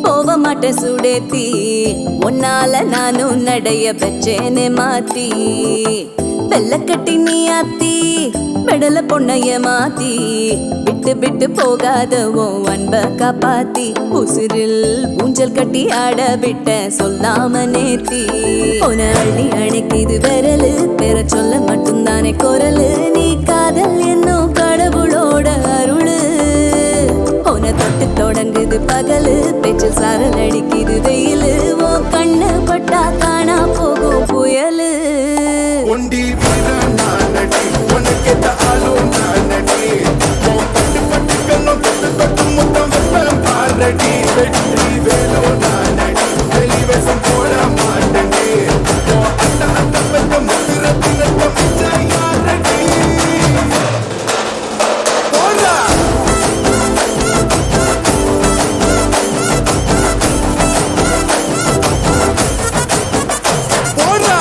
போவ மாட்ட சுடேத்தி உன்னால நானும் நடைய பெற்றேனே மாத்தி வெள்ள கட்டி நீ ஆத்தி பெடல பொண்ணைய மாத்தி விட்டு விட்டு போகாத உன் அன்ப காப்பாத்தி உசிரில் ஊஞ்சல் கட்டி ஆட விட்ட சொல்லாம நேத்தி உன அள்ளி அணைக்குது விரலு பெற சொல்ல மட்டும்தானே குரலு நீ காதல் என்னும் கடவுளோட தொட்டு தொடங்குது பகலு பேச்சில் சாரல் அடிக்குது வெயிலு ஓ கண்ணு பட்டா காணா போகும் புயலு ஒண்டி வீரன் நானடி உனக்கேத்த ஆளும் நானடி பட்டு பட்டு கண்ணும் தொட்டு தொட்டு முத்தம் வெப்பம் பாரடி வெற்றி வேலோ நானடி வெளிவேசம் போட மாட்டடி அந்த அந்த பெத்த முத்திரத்தினத்த மிச்சாயாரடி போடா போடா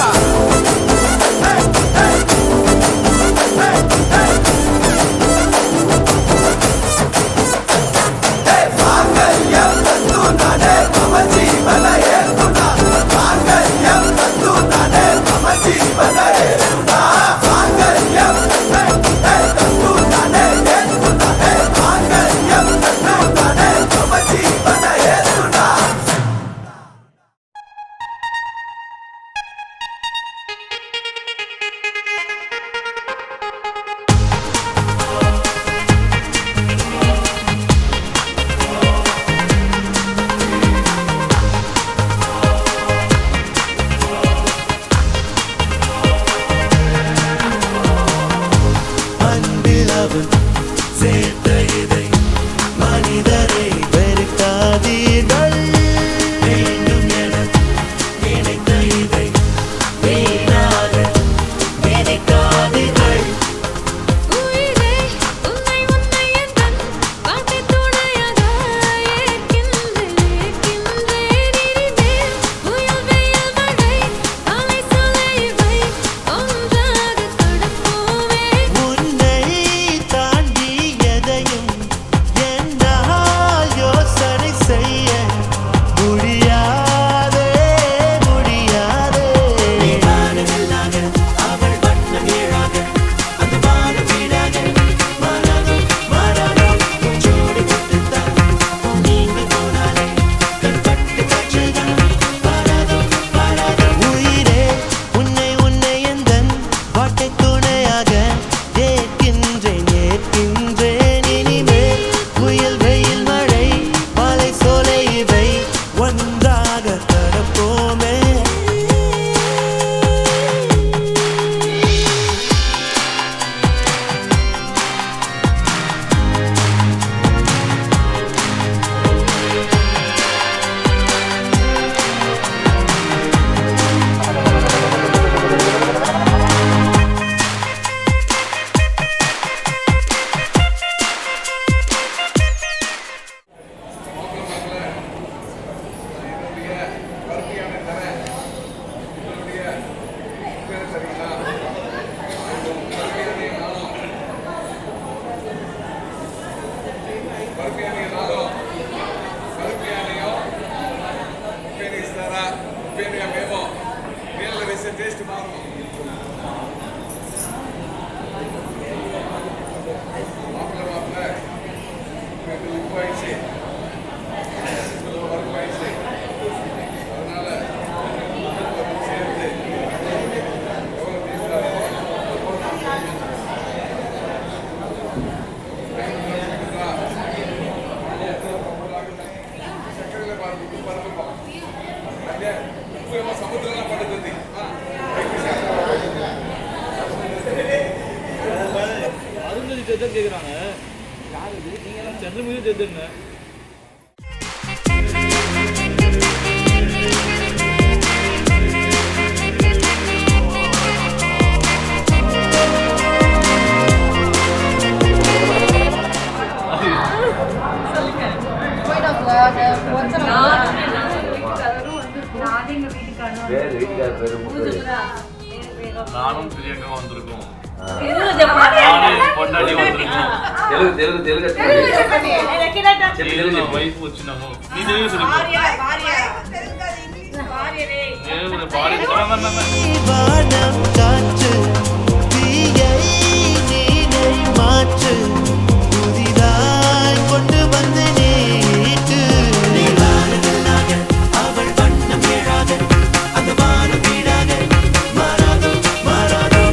கேக்குறாங்க யாரு இது நீங்க எல்லாம் சந்திரமுகி தெரிஞ்சுங்க நானும் பிரியங்கா வந்திருக்கோம் వైఫ్ వచ్చినాము மாற்று புதிதாய் கொண்டு வந்து நீட்டு அவள் வண்ணம் ஏழாக அந்த வானம் வீடாக மாறாதோ மாறாதோ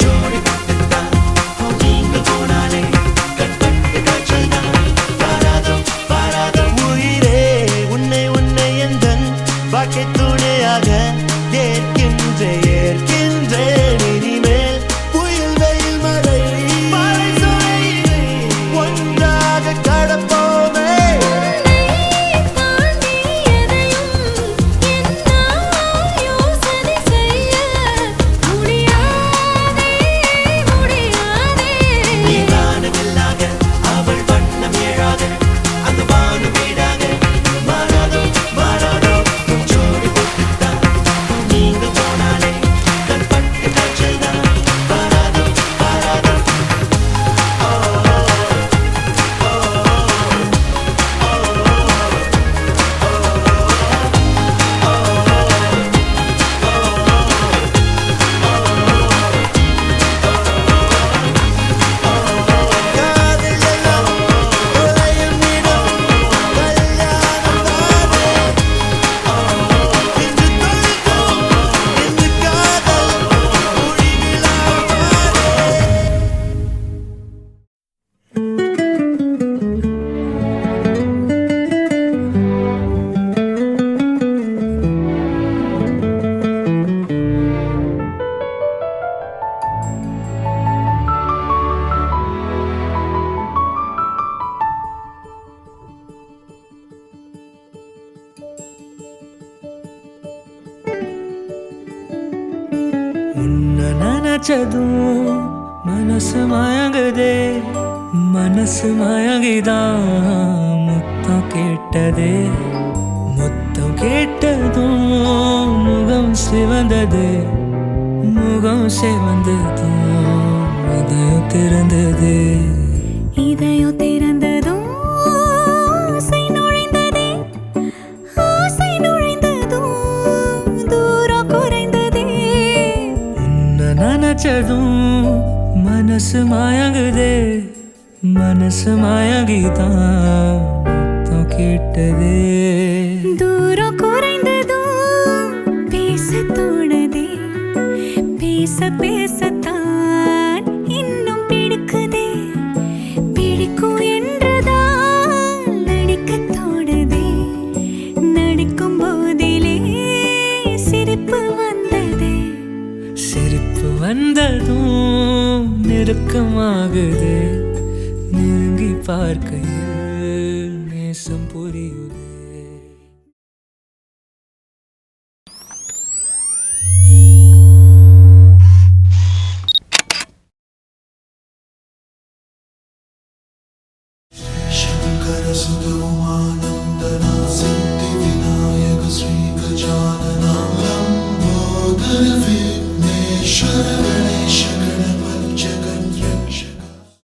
ஜோடி நீங்க போனாலே கண்பட்டு காய்ச்சல் தான் மாறாதோ நினைச்சதும் மனசு மயங்குதே மனசு மயங்கிதான் முத்தம் கேட்டதே முத்தம் கேட்டதும் முகம் சிவந்தது முகம் சிவந்ததும் இதயம் திறந்தது இதயம் திறந்ததும் ஆசை நுழைந்ததே ஆசை நுழைந்ததும் தூரம் குறைந்ததே உன்னை நினைச்சதும் மனசு மயங்குதே மனசு மயங்கிதான் முத்தம் கேட்டதே தூரம் குறைந்ததும் பேச தோணுதே பேச பேசத்தான் இன்னும் பிடிக்குதே பிடிக்கும் என்றுதான் நடிக்க தோணுதே நடிக்கும் போதிலே சிரிப்பு வந்ததே சிரிப்பு வந்ததும் நெருக்கமாகுது நெருங்கி பார்க்கையில் நேசம் புரியுது